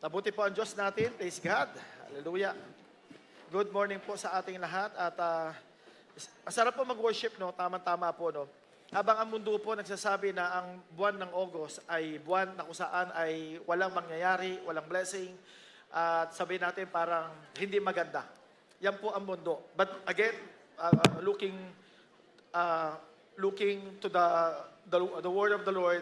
Mabuti po ang Diyos natin. Praise God. Hallelujah. Good morning po sa ating lahat. At masarap po mag-worship, no? Tama-tama po, no? Habang ang mundo po nagsasabi na ang buwan ng August ay buwan na kung saan ay walang mangyayari, walang blessing, at sabihin natin parang hindi maganda. Yan po ang mundo. But again, looking to the word of the Lord,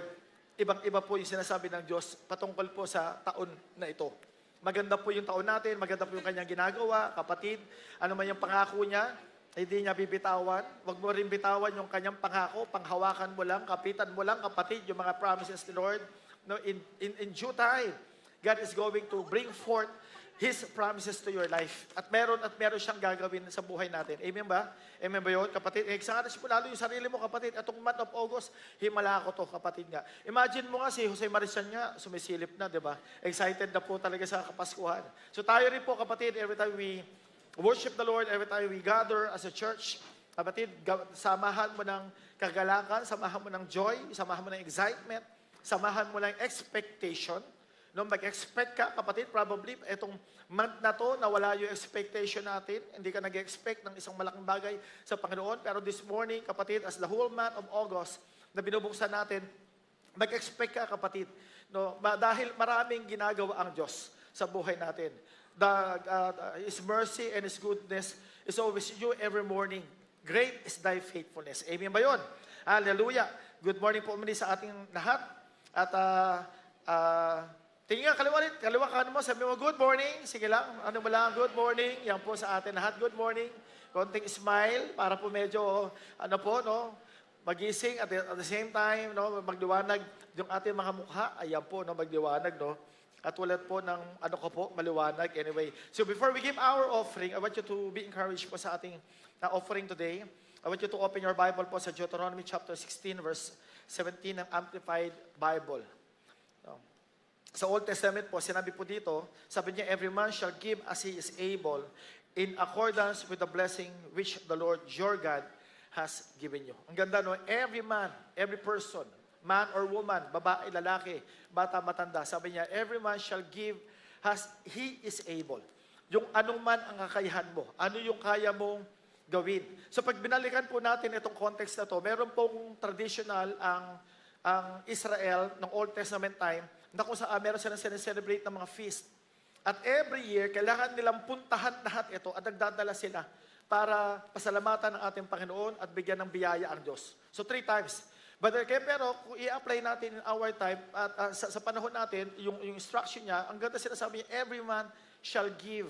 ibang-iba po yung sinasabi ng Diyos patungkol po sa taon na ito. Maganda po yung taon natin, maganda po yung kanyang ginagawa, kapatid. Ano man yung pangako niya, hindi niya bibitawan. Huwag mo rin bitawan yung kanyang pangako, panghawakan mo lang, kapitan mo lang, kapatid, yung mga promises ni Lord. No, in due time, God is going to bring forth His promises to your life. At meron siyang gagawin sa buhay natin. Amen ba? Amen ba yun, kapatid? Exares mo lalo yung sarili mo, kapatid. Atong month of August, himala ko to, kapatid nga. Imagine mo nga si Jose Marichan nga, sumisilip na, di ba? Excited na po talaga sa Kapaskuhan. So tayo rin po, kapatid, every time we worship the Lord, every time we gather as a church, kapatid, samahan mo ng kagalakan, samahan mo ng joy, samahan mo ng excitement, samahan mo ng expectation. No, mag-expect ka, kapatid, probably, itong month na to, nawala yung expectation natin. Hindi ka nag-expect ng isang malaking bagay sa Panginoon. Pero this morning, kapatid, as the whole month of August na binubuksan natin, mag-expect ka, kapatid. No, dahil maraming ginagawa ang Diyos sa buhay natin. His mercy and His goodness is always you every morning. Great is thy faithfulness. Amen ba yun? Hallelujah. Good morning po muli sa ating lahat. At tingin nga, kaliwa ka mo, sabi mo, good morning. Sige lang, ano mo lang, good morning. Yan po sa atin lahat, good morning. Konting smile, para po medyo, magising at the same time, no, magdiwanag yung ating mga mukha. Ayan po, no, magdiwanag, no. At tulad po ng, maliwanag. Anyway, so before we give our offering, I want you to be encouraged po sa ating offering today. I want you to open your Bible po sa Deuteronomy chapter 16, verse 17 ng Amplified Bible. Sa Old Testament po, sinabi po dito, sabi niya, every man shall give as he is able in accordance with the blessing which the Lord your God has given you. Ang ganda, no? Every man, every person, man or woman, babae, lalaki, bata, matanda, sabi niya, every man shall give as he is able. Yung anong man ang kakayahan mo, ano yung kaya mong gawin. So pag binalikan po natin itong context na to, meron pong traditional ang Israel ng Old Testament time, na kung saan meron silang celebrate ng mga feast. At every year, kailangan nilang puntahan lahat ito at nagdadala sila para pasalamatan ng ating Panginoon at bigyan ng biyaya ang Diyos. So 3 times. Pero kung i-apply natin in our time, at sa panahon natin, yung instruction niya, ang ganda sinasabi niya, every man shall give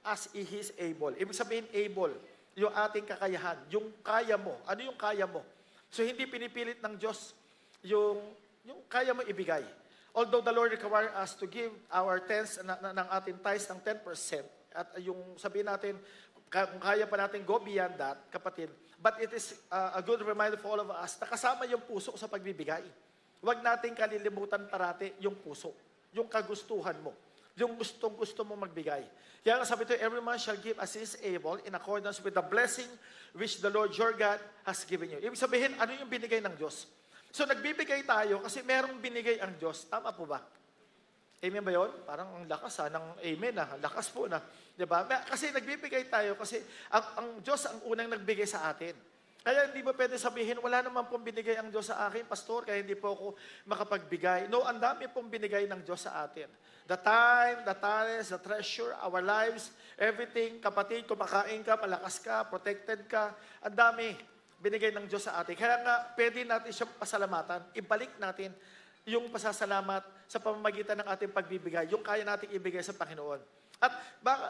as he is able. Ibig sabihin, able. Yung ating kakayahan. Yung kaya mo. Ano yung kaya mo? So hindi pinipilit ng Diyos yung kaya mo ibigay. Although the Lord require us to give our tithes ng ating tithes ng 10%, at yung sabihin natin, kung kaya pa natin go beyond that, kapatid, but it is a good reminder for all of us na kasama yung puso sa pagbibigay. Huwag natin kalilimutan parati yung puso, yung kagustuhan mo, yung gustong-gusto mo magbigay. Kaya nga sabi ito, every man shall give as he is able in accordance with the blessing which the Lord your God has given you. Ibig sabihin, ano yung binigay ng Diyos? So nagbibigay tayo kasi merong binigay ang Diyos. Tama po ba? Amen ba yun? Parang ang lakas ng amen lakas po na. Diba? Kasi nagbibigay tayo kasi ang Diyos ang unang nagbigay sa atin. Kaya hindi mo pwede sabihin, wala naman pong binigay ang Diyos sa akin, Pastor, kaya hindi po ako makapagbigay. No, ang dami pong binigay ng Diyos sa atin. The time, the talents, the treasure, our lives, everything, kapatid, kumakain ka, malakas ka, protected ka, ang dami binigay ng Diyos sa atin. Kaya nga, pwede natin siyang pasalamatan. Ibalik natin yung pasasalamat sa pamamagitan ng ating pagbibigay, yung kaya nating ibigay sa Panginoon. At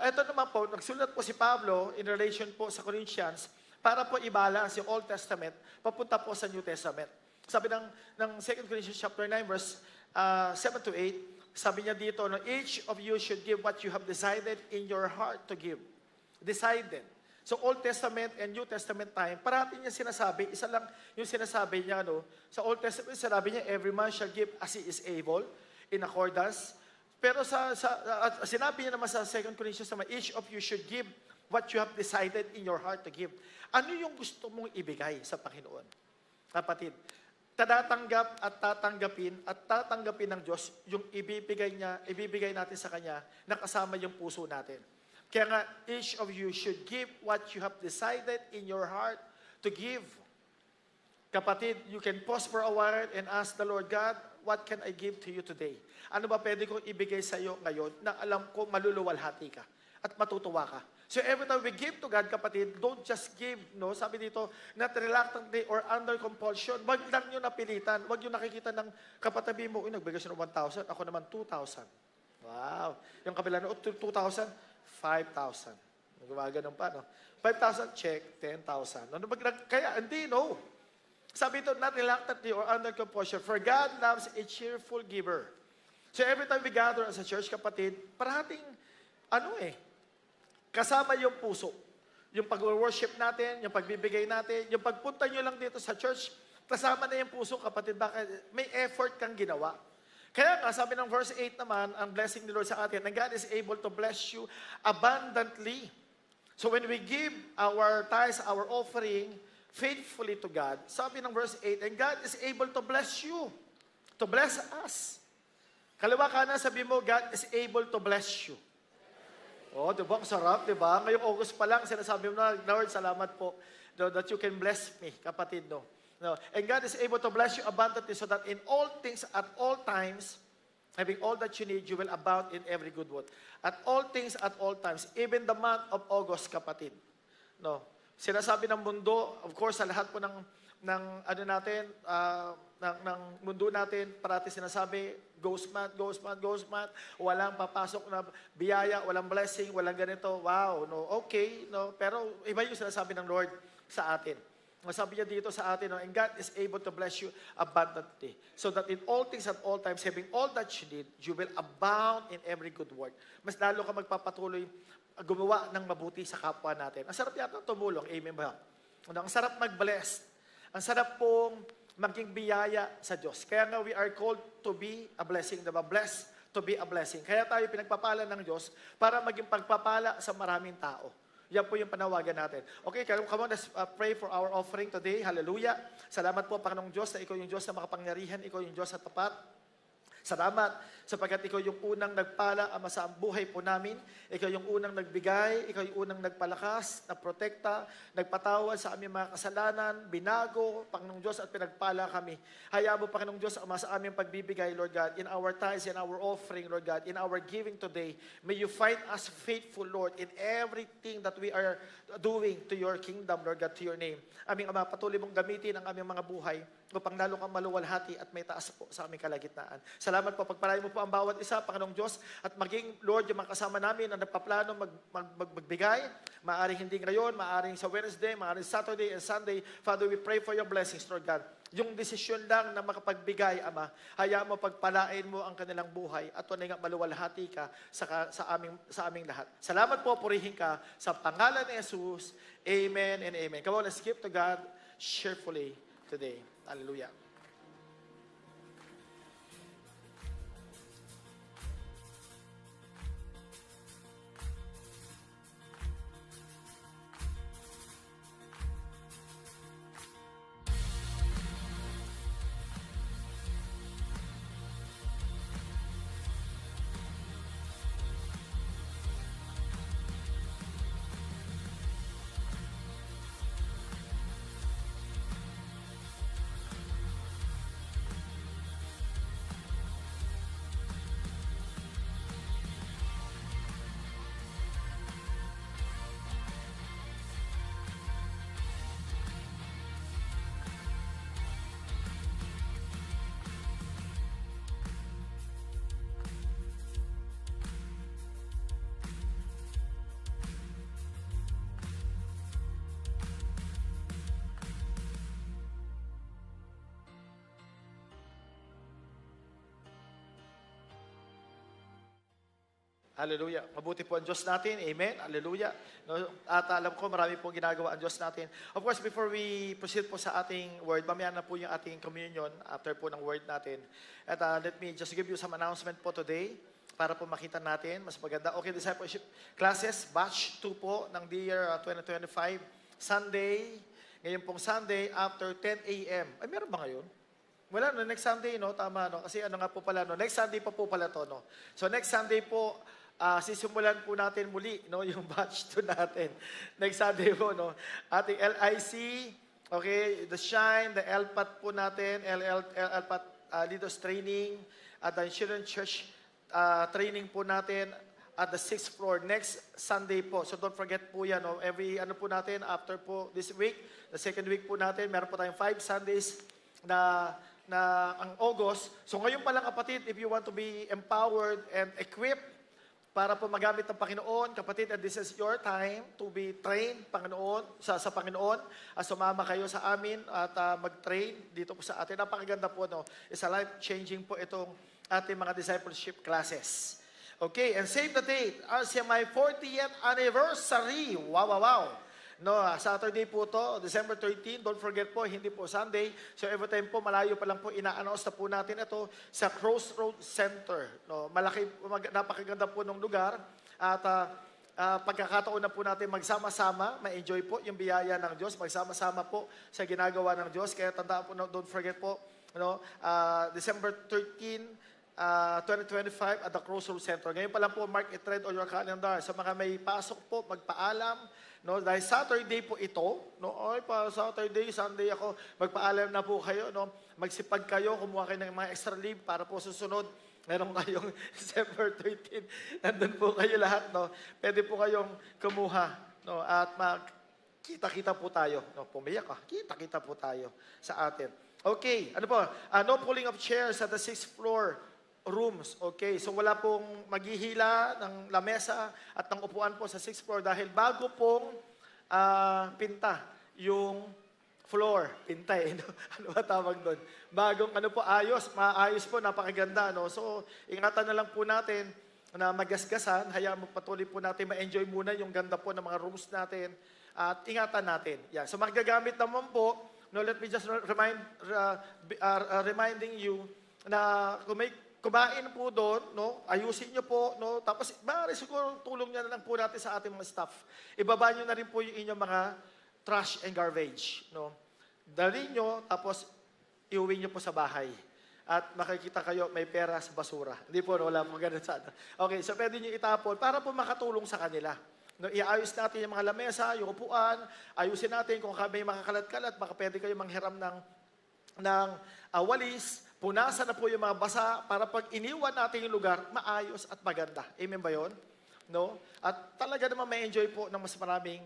ito naman po, nagsulat po si Pablo in relation po sa Corinthians para po i-balance yung Old Testament papunta po sa New Testament. Sabi ng 2 Corinthians chapter 9 verse 7 to 8, sabi niya dito, each of you should give what you have decided in your heart to give. Decided. So Old Testament and New Testament time, parati niya sinasabi, isa lang yung sinasabi niya, sa Old Testament, sinabi niya, every man shall give as he is able, in accordance. Pero sinabi niya naman sa 2 Corinthians naman, each of you should give what you have decided in your heart to give. Ano yung gusto mong ibigay sa Panginoon? Kapatid, tatatanggap at tatanggapin ng Diyos yung ibibigay natin sa Kanya na kasama yung puso natin. Kaya nga, each of you should give what you have decided in your heart to give. Kapatid, you can pause for a while and ask the Lord, God, what can I give to you today? Ano ba pwede kong ibigay sa iyo ngayon na alam ko maluluwalhati ka at matutuwa ka? So every time we give to God, kapatid, don't just give, no? Sabi dito, not reluctantly or under compulsion. Wag lang nyo napilitan. Wag nyo nakikita ng kapatabi mo, nagbigay siya ng 1,000, ako naman 2,000. Wow. Yung kabila na, 2,000, 5,000. Gumagano'n pa, no? 5,000, check, 10,000. Kaya, hindi, no. Sabi ito, not reluctantly or under compulsion, for God loves a cheerful giver. So every time we gather as a church, kapatid, parating, kasama yung puso. Yung pag-worship natin, yung pagbibigay natin, yung pagpunta nyo lang dito sa church, kasama na yung puso, kapatid. Bakit? May effort kang ginawa. Kaya nga, sabi ng verse 8 naman, ang blessing ni Lord sa atin, and God is able to bless you abundantly. So when we give our tithes, our offering, faithfully to God, sabi ng verse 8, and God is able to bless you, to bless us. Kaliwa kanan, sabi mo, God is able to bless you. Oh, diba? Ang sarap, diba? Ngayong August pa lang, sinasabi mo na, Lord, salamat po that you can bless me, kapatid, no? No. And God is able to bless you abundantly so that in all things, at all times, having all that you need, you will abound in every good work. At all things, at all times, even the month of August, kapatid. No. Sinasabi ng mundo, of course, sa lahat po ng mundo natin, parati sinasabi, ghost month, walang papasok na biyaya, walang blessing, walang ganito. Wow, no, okay, no. Pero iba yung sinasabi ng Lord sa atin. Masabi niya dito sa atin, no, and God is able to bless you abundantly. So that in all things at all times, having all that you need, you will abound in every good work. Mas lalo ka magpapatuloy gumawa ng mabuti sa kapwa natin. Ang sarap yata tumulong. Amen ba? Ang sarap mag-bless. Ang sarap pong maging biyaya sa Diyos. Kaya nga we are called to be a blessing. Diba? Blessed to be a blessing. Kaya tayo pinagpapala ng Diyos para maging pagpapala sa maraming tao. Yan po yung panawagan natin. Okay, come on, let's pray for our offering today. Hallelujah. Salamat po, Panginoong Diyos, na ikaw yung Diyos na makapangyarihan, ikaw yung Diyos na tapat. Salamat sapagkat ikaw yung unang nagpala, Ama, sa buhay po namin. Ikaw yung unang nagbigay, ikaw yung unang nagpalakas, nagprotekta, nagpatawad sa aming mga kasalanan, binago, Panginoong Diyos, at pinagpala kami. Hayaan mo, Panginoong Diyos, Ama, sa aming pagbibigay, Lord God, in our tithes, in our offering, Lord God, in our giving today. May you find us faithful, Lord, in everything that we are doing to your kingdom, Lord God, to your name. Aming Ama, patuloy mong gamitin ang aming mga buhay upang lalo kang maluwalhati at may taas po sa aming kalagitnaan. Salamat po, pagpalain mo po ang bawat isa, Panginoong Diyos, at maging, Lord, yung mga kasama namin na nagpaplano magbigay, maaring hindi ngayon, maaring sa Wednesday, maaring Saturday and Sunday. Father, we pray for your blessings, Lord God. Yung desisyon lang na makapagbigay, Ama, hayaan mo, pagpalain mo ang kanilang buhay at tunay nga maluwalhati ka sa aming lahat. Salamat po, purihin ka sa pangalan ni Jesus. Amen and amen. Come on, let's give to God cheerfully today. Hallelujah. Hallelujah. Mabuti po ang Diyos natin. Amen. Hallelujah. No, at alam ko marami pong ginagawa ang Diyos natin. Of course, before we proceed po sa ating word, mamaya na po yung ating communion after po ng word natin. At let me just give you some announcement po today para po makita natin. Mas maganda. Okay, discipleship classes, batch 2 po ng the year 2025. Sunday, ngayon pong Sunday after 10 a.m. Ay, meron ba ngayon? Wala, no, next Sunday, no? Tama, no? Kasi ano nga po pala, no? Next Sunday pa po pala to, no? So next Sunday po, sisimulan po natin muli, no? Yung batch 2 natin. Next Sunday po, no? Ating LIC, okay, the Shine, the LPAT po natin, LPAT Leaders Training, at the Children's Church training po natin at the 6th floor next Sunday po. So don't forget po yan. No? Every ano po natin, after po this week, the second week po natin, meron po tayong 5 Sundays na ang August. So ngayon pa lang kapatid, if you want to be empowered and equipped para po magamit ng Panginoon, kapatid, and this is your time to be trained Panginoon, sa Panginoon. Sumama kayo sa amin at mag-train dito po sa atin. Napakaganda po, no? It's a life-changing po itong ating mga discipleship classes. Okay, and save the date. My 40th anniversary. Wow, wow, wow. No, Saturday po to, December 13. Don't forget po, hindi po Sunday. So every time po, malayo pa lang po, ina-announce na po natin ito sa Crossroads Center. No, malaki, napakaganda po ng lugar. At pagkakataon na po natin magsama-sama, ma-enjoy po yung biyaya ng Diyos, magsama-sama po sa ginagawa ng Diyos. Kaya tandaan po, don't forget po, December 13, 2025 at the Crossroads Center. Ngayon pa lang po, mark it red on your calendar. Sa mga may pasok po, magpaalam. No, dahil Saturday po ito, no, Saturday, Sunday ako, magpaalam na po kayo, no, magsipag kayo, kumuha kayo ng mga extra leave para po susunod, meron kayong December 13, nandun po kayo lahat, no, pwede po kayong kumuha, no, at kita-kita po tayo, no, pumiyak ka, kita-kita po tayo sa atin. Okay, ano po, no pulling of chairs at the 6th floor rooms. Okay, so wala pong maghihila ng lamesa at ng upuan po sa 6th floor dahil bago pong pinta yung floor. Pinta eh. Ano ba tawag doon? Bagong maayos po, napakaganda. No? So, ingatan na lang po natin na magasgasan. Hayaan mo patuloy po natin ma-enjoy muna yung ganda po ng mga rooms natin at ingatan natin. Yeah. So, magagamit naman po, no, let me just reminding you na kung may kumain po doon, no? Ayusin nyo po, no? Tapos, maaari siguro tulong nyo na lang po natin sa ating mga staff. Ibaba nyo na rin po yung inyong mga trash and garbage, no? Dali nyo, tapos iuwi nyo po sa bahay. At makikita kayo, may pera sa basura. Hindi po, no? Wala po ganun sana. Okay, so pwede nyo itapon para po makatulong sa kanila. No, iayos natin yung mga lamesa, yung upuan, ayusin natin kung may mga kalat-kalat, baka pwede kayo manghiram ng walis, punasan na po yung mga basa para pag iniwan natin yung lugar, maayos at maganda. Amen ba yun? No? At talaga naman may enjoy po ng mas maraming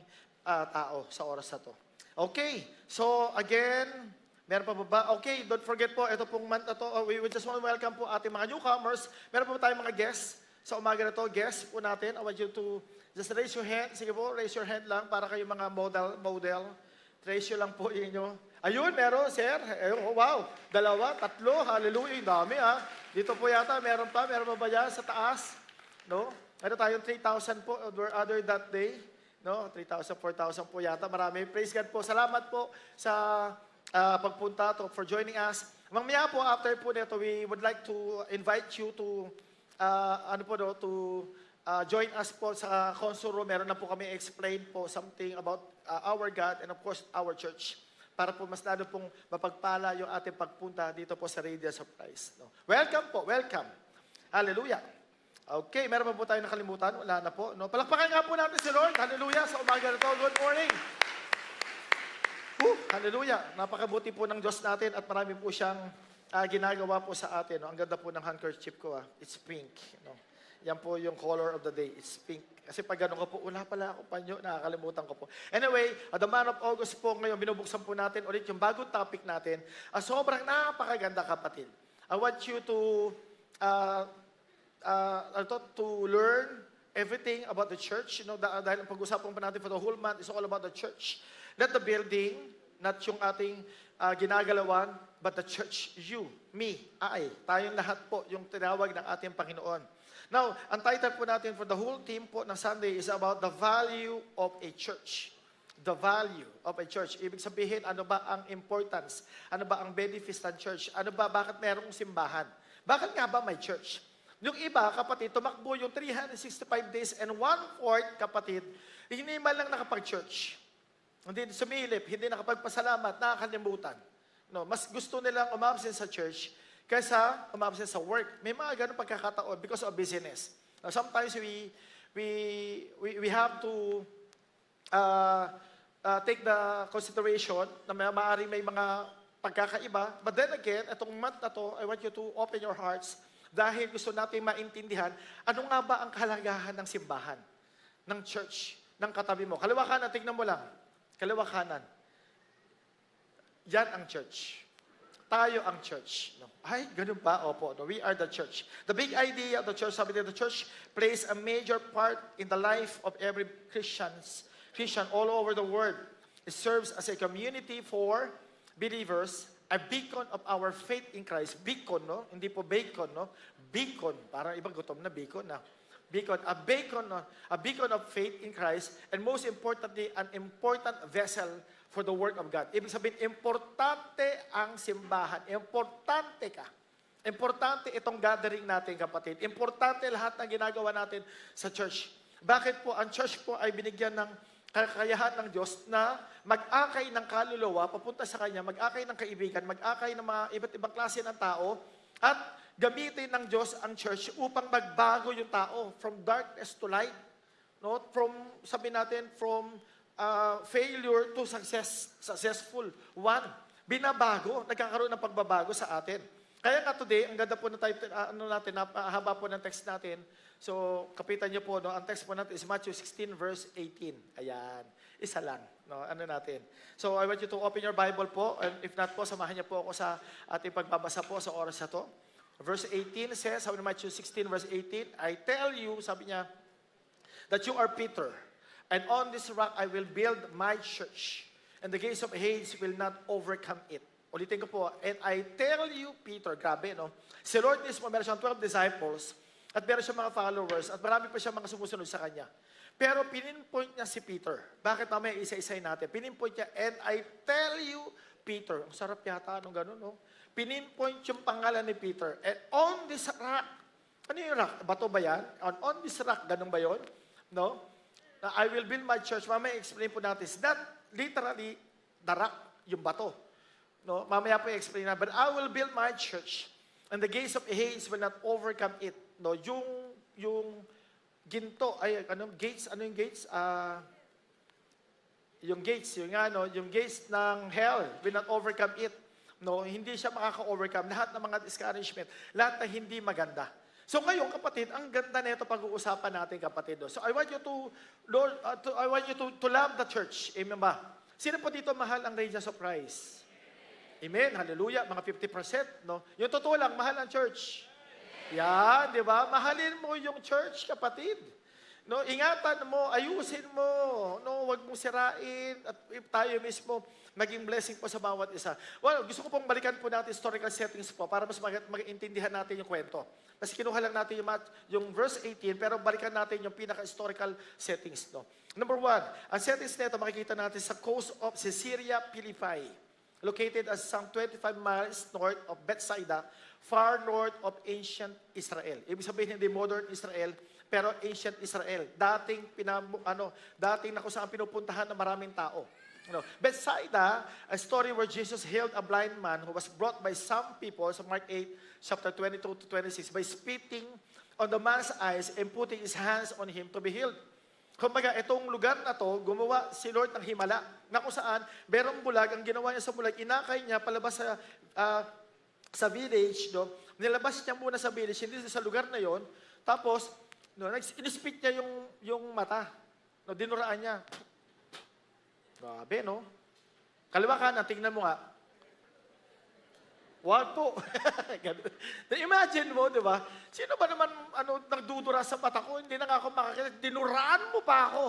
tao sa oras na to. Okay, so again, meron pa ba? Okay, don't forget po, ito pong month na to, we just want to welcome po ating mga newcomers. Meron po tayong mga guests sa umaga na to. Guests po natin, I want you to just raise your hand. Sige po, raise your hand lang para kayo mga model. Raise your lang po inyo. Ayun, meron, sir. Oh, wow. 2, 3, hallelujah. Dami, ha. Dito po yata, meron pa ba yan sa taas? No? Meron tayong 3,000 po other that day. No? 3,000, 4,000 po yata. Marami. Praise God po. Salamat po sa pagpunta for joining us. Mamaya po, after po nito, we would like to invite you to join us po sa console room. Meron na po kami explain po something about our God and of course our church. Para po mas lalo pong mapagpala yung ating pagpunta dito po sa Radiance of Christ. No? Welcome po, welcome. Hallelujah. Okay, meron pa po tayo nakalimutan? Wala na po. No? Palakpakan nga po natin si Lord. Hallelujah. Sa umaga na to. Good morning. Hallelujah. Napakabuti po ng Diyos natin at marami po siyang ginagawa po sa atin. No? Ang ganda po ng handkerchief ko. It's pink. No? Yan po yung color of the day. It's pink. Kasi pag gano'n ko po, wala pala ako panyo, nakakalimutan ko po. Anyway, the month of August po ngayon, binubuksan po natin ulit yung bagong topic natin. Sobrang napakaganda, kapatid. I want you to learn everything about the church. You know, dahil ang pag-usapan pa natin for the whole month is all about the church. Not the building, not yung ating ginagalawan, but the church, you, me, I. Tayong lahat po, yung tinawag ng ating Panginoon. Now, ang title po natin for the whole team po ng Sunday is about the value of a church. The value of a church. Ibig sabihin, ano ba ang importance? Ano ba ang benefits ng church? Ano ba, bakit merong simbahan? Bakit nga ba may church? Yung iba, kapatid, tumakbo yung 365 days and 1/4, kapatid, hindi man lang nakapag-church. Hindi sumilip, hindi nakapagpasalamat, nakakalimutan. No, mas gusto nilang umabsent sa church kaysa umabsent sa work. May mga ganun pagkakataon because of business. Now, sometimes we have to take the consideration na maaaring may mga pagkakaiba. But then again, itong month na to, I want you to open your hearts dahil gusto natin maintindihan ano nga ba ang kahalagahan ng simbahan, ng church, ng katabi mo. Kaliwa kanan, tignan mo lang. Kaliwa kanan. Yan ang church. Tayo ang church. No? Ay, ganun pa? Opo. No? We are the church. The big idea of the church, sabi nila, the church plays a major part in the life of every Christian all over the world. It serves as a community for believers, a beacon of our faith in Christ. Beacon, no? Hindi po bacon, no? Beacon. Parang ibang gutom na bacon, na. Beacon, a beacon of faith in Christ, and most importantly, an important vessel for the work of God. Ibig sabihin, importante ang simbahan. Importante ka. Importante itong gathering natin, kapatid. Importante lahat ng ginagawa natin sa church. Bakit po? Ang church po ay binigyan ng kakayahan ng Diyos na mag-akay ng kaluluwa, papunta sa Kanya, mag-akay ng kaibigan, mag-akay ng mga iba't ibang klase ng tao, at gamitin ng Diyos ang church upang magbago yung tao from darkness to light. No? From, sabi natin, from failure to successful. One, binabago, nagkakaroon ng pagbabago sa atin. Kaya nga today, ang ganda po na haba po ng text natin. So, kapitan niyo po, no, ang text po natin is Matthew 16 verse 18. Ayan, isa lang. No, ano natin. So, I want you to open your Bible po. And if not po, samahan niyo po ako sa ating pagbabasa po sa oras na to. Verse 18 says, sabi ni Matthew 16 verse 18, I tell you, sabi niya, that you are Peter. And on this rock I will build my church, and the gates of Hades will not overcome it. Ulitin ko po, and I tell you, Peter, grabe, no? Si Lord mismo, meron siyang 12 disciples, at meron siyang mga followers, at marami pa siyang mga sumusunod sa Kanya. Pero pininpoint niya si Peter. Bakit mamaya isa-isay natin? Pininpoint niya, and I tell you, Peter. Ang sarap yata, anong gano'n, no? Pininpoint yung pangalan ni Peter. And on this rock, ano yung rock? Bato ba yan? On this rock, ganun ba yun? No? Na I will build my church. Mamaya explain po natin. It's not literally the rock, yung bato. No? Mamaya po explain na. But I will build my church, and the gates of Hades will not overcome it. No? Yung ginto, ay, gates? Ano yung gates? Yung gates ng hell will not overcome it. No? Hindi siya makaka-overcome. Lahat ng mga discouragement, lahat na hindi maganda. So ngayon, kapatid, ang ganda nito pag-uusapan natin, kapatid. So I want you to, Lord, I want you to love the church. Amen ba? Sino po dito mahal ang Radiance of Christ? Amen. Hallelujah. Mga 50%, no? Yung totoo lang, mahal ang church. Yan, di ba? Mahalin mo yung church, kapatid. No, ingatan mo, ayusin mo, no, wag mong sirain at tayo mismo maging blessing po sa bawat isa. Well, gusto ko pong balikan po natin historical settings po para mas mag-intindihan natin yung kwento. Kasi kinuha lang natin yung verse 18 pero balikan natin yung pinaka-historical settings, no. Number 1, ang settings nito makikita natin sa coast of Caesarea Philippi, located as some 25 miles north of Bethsaida, far north of ancient Israel. Ibig sabihin hindi modern Israel, pero ancient Israel. Dating na kung saan pinupuntahan ng maraming tao. No. Bethsaida, a story where Jesus healed a blind man who was brought by some people, sa Mark 8, chapter 22 to 26, by spitting on the man's eyes and putting his hands on him to be healed. Kumbaga, itong lugar na to, gumawa si Lord ng himala, na kung saan, merong bulag, ang ginawa niya sa bulag, inakay niya palabas sa village, no? Nilabas niya muna sa village, hindi sa lugar na yon. Tapos, no, in-spit niya yung mata. No, dinuraan niya. Grabe, no? Kaliwa kanan, tingnan mo nga. Wag po. Imagine mo, di ba? Sino ba naman nagdudura sa mata ko? Hindi na nga ako makakita. Dinuraan mo pa ako.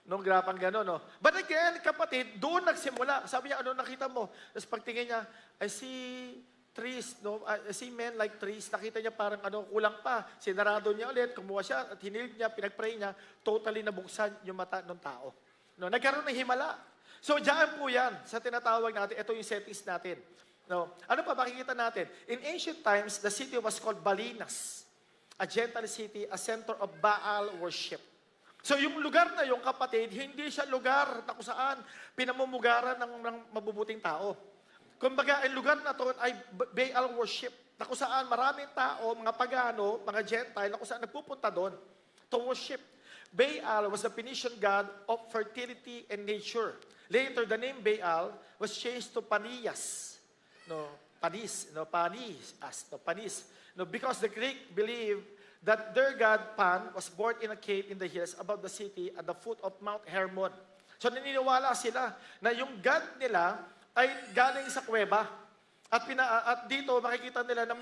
No, grapang gano'n, no? But again, kapatid, doon nagsimula. Sabi niya, ano nakita mo? Tapos pagtingin niya, I see trees, no? I see men like trees. Nakita niya parang kulang pa. Sinarado niya ulit, kumuha siya, at hinilid niya, pinag-pray niya, totally nabuksan yung mata ng tao. No, nagkaroon ng himala. So, diyan po yan, sa tinatawag natin, ito yung settings natin. No, ano pa makikita natin? In ancient times, the city was called Balinas, a Gentile city, a center of Baal worship. So, yung lugar na yung kapatid, hindi siya lugar na kung saan pinamumugaran ng mabubuting tao. Kumbaga, ang lugar na to ay Baal worship, na kung saan maraming tao, mga pagano, mga Gentile, na kung saan nagpupunta doon to worship. Baal was the Phoenician god of fertility and nature. Later, the name Baal was changed to Panias. Panis. Because the Greek believed that their god Pan was born in a cave in the hills above the city at the foot of Mount Hermon. So naniniwala sila na yung god nila ay galing sa kuweba. At dito makikita nila na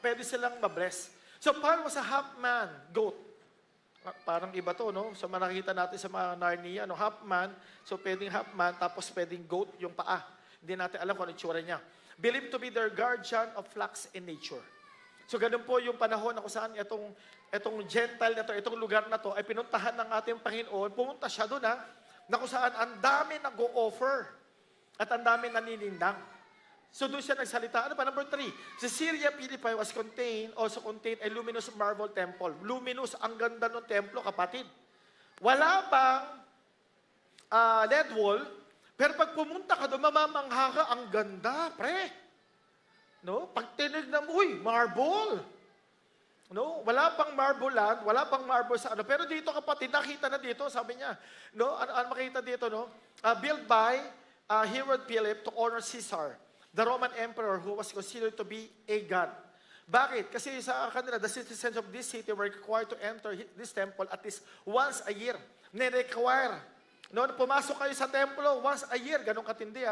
pwede silang mabless. So Pan was a half-man goat. Parang iba to, no? So makikita natin sa mga Narnia, no? Half-man, so pwedeng half-man, tapos pwedeng goat yung paa. Hindi natin alam kung ano itsura niya. Believed to be their guardian of flux in nature. So ganun po yung panahon na kung saan itong Gentile na to, itong lugar na to, ay pinuntahan ng ating Panginoon. Pumunta siya doon, na kung saan ang dami nag-o-offer at ang dami naninindang. So doon siya nagsalita. Ano pa? Number 3. Caesarea Philippi also contained a luminous marble temple. Luminous, ang ganda ng templo, kapatid. Wala bang lead wall, pero pag pumunta ka doon, mamamangha ka, ang ganda, pre. No? Pag tinignan mo, marble. No? Wala pang marble land, wala pang marble sa ano. Pero dito, kapatid, nakita na dito, sabi niya. No? Ano makita dito, no? Built by Herod Philip to honor Caesar, the Roman emperor who was considered to be a god. Bakit? Kasi sa kanila, the citizens of this city were required to enter this temple at least once a year. Ni-require. No, pumasok kayo sa templo once a year. Ganun katindi,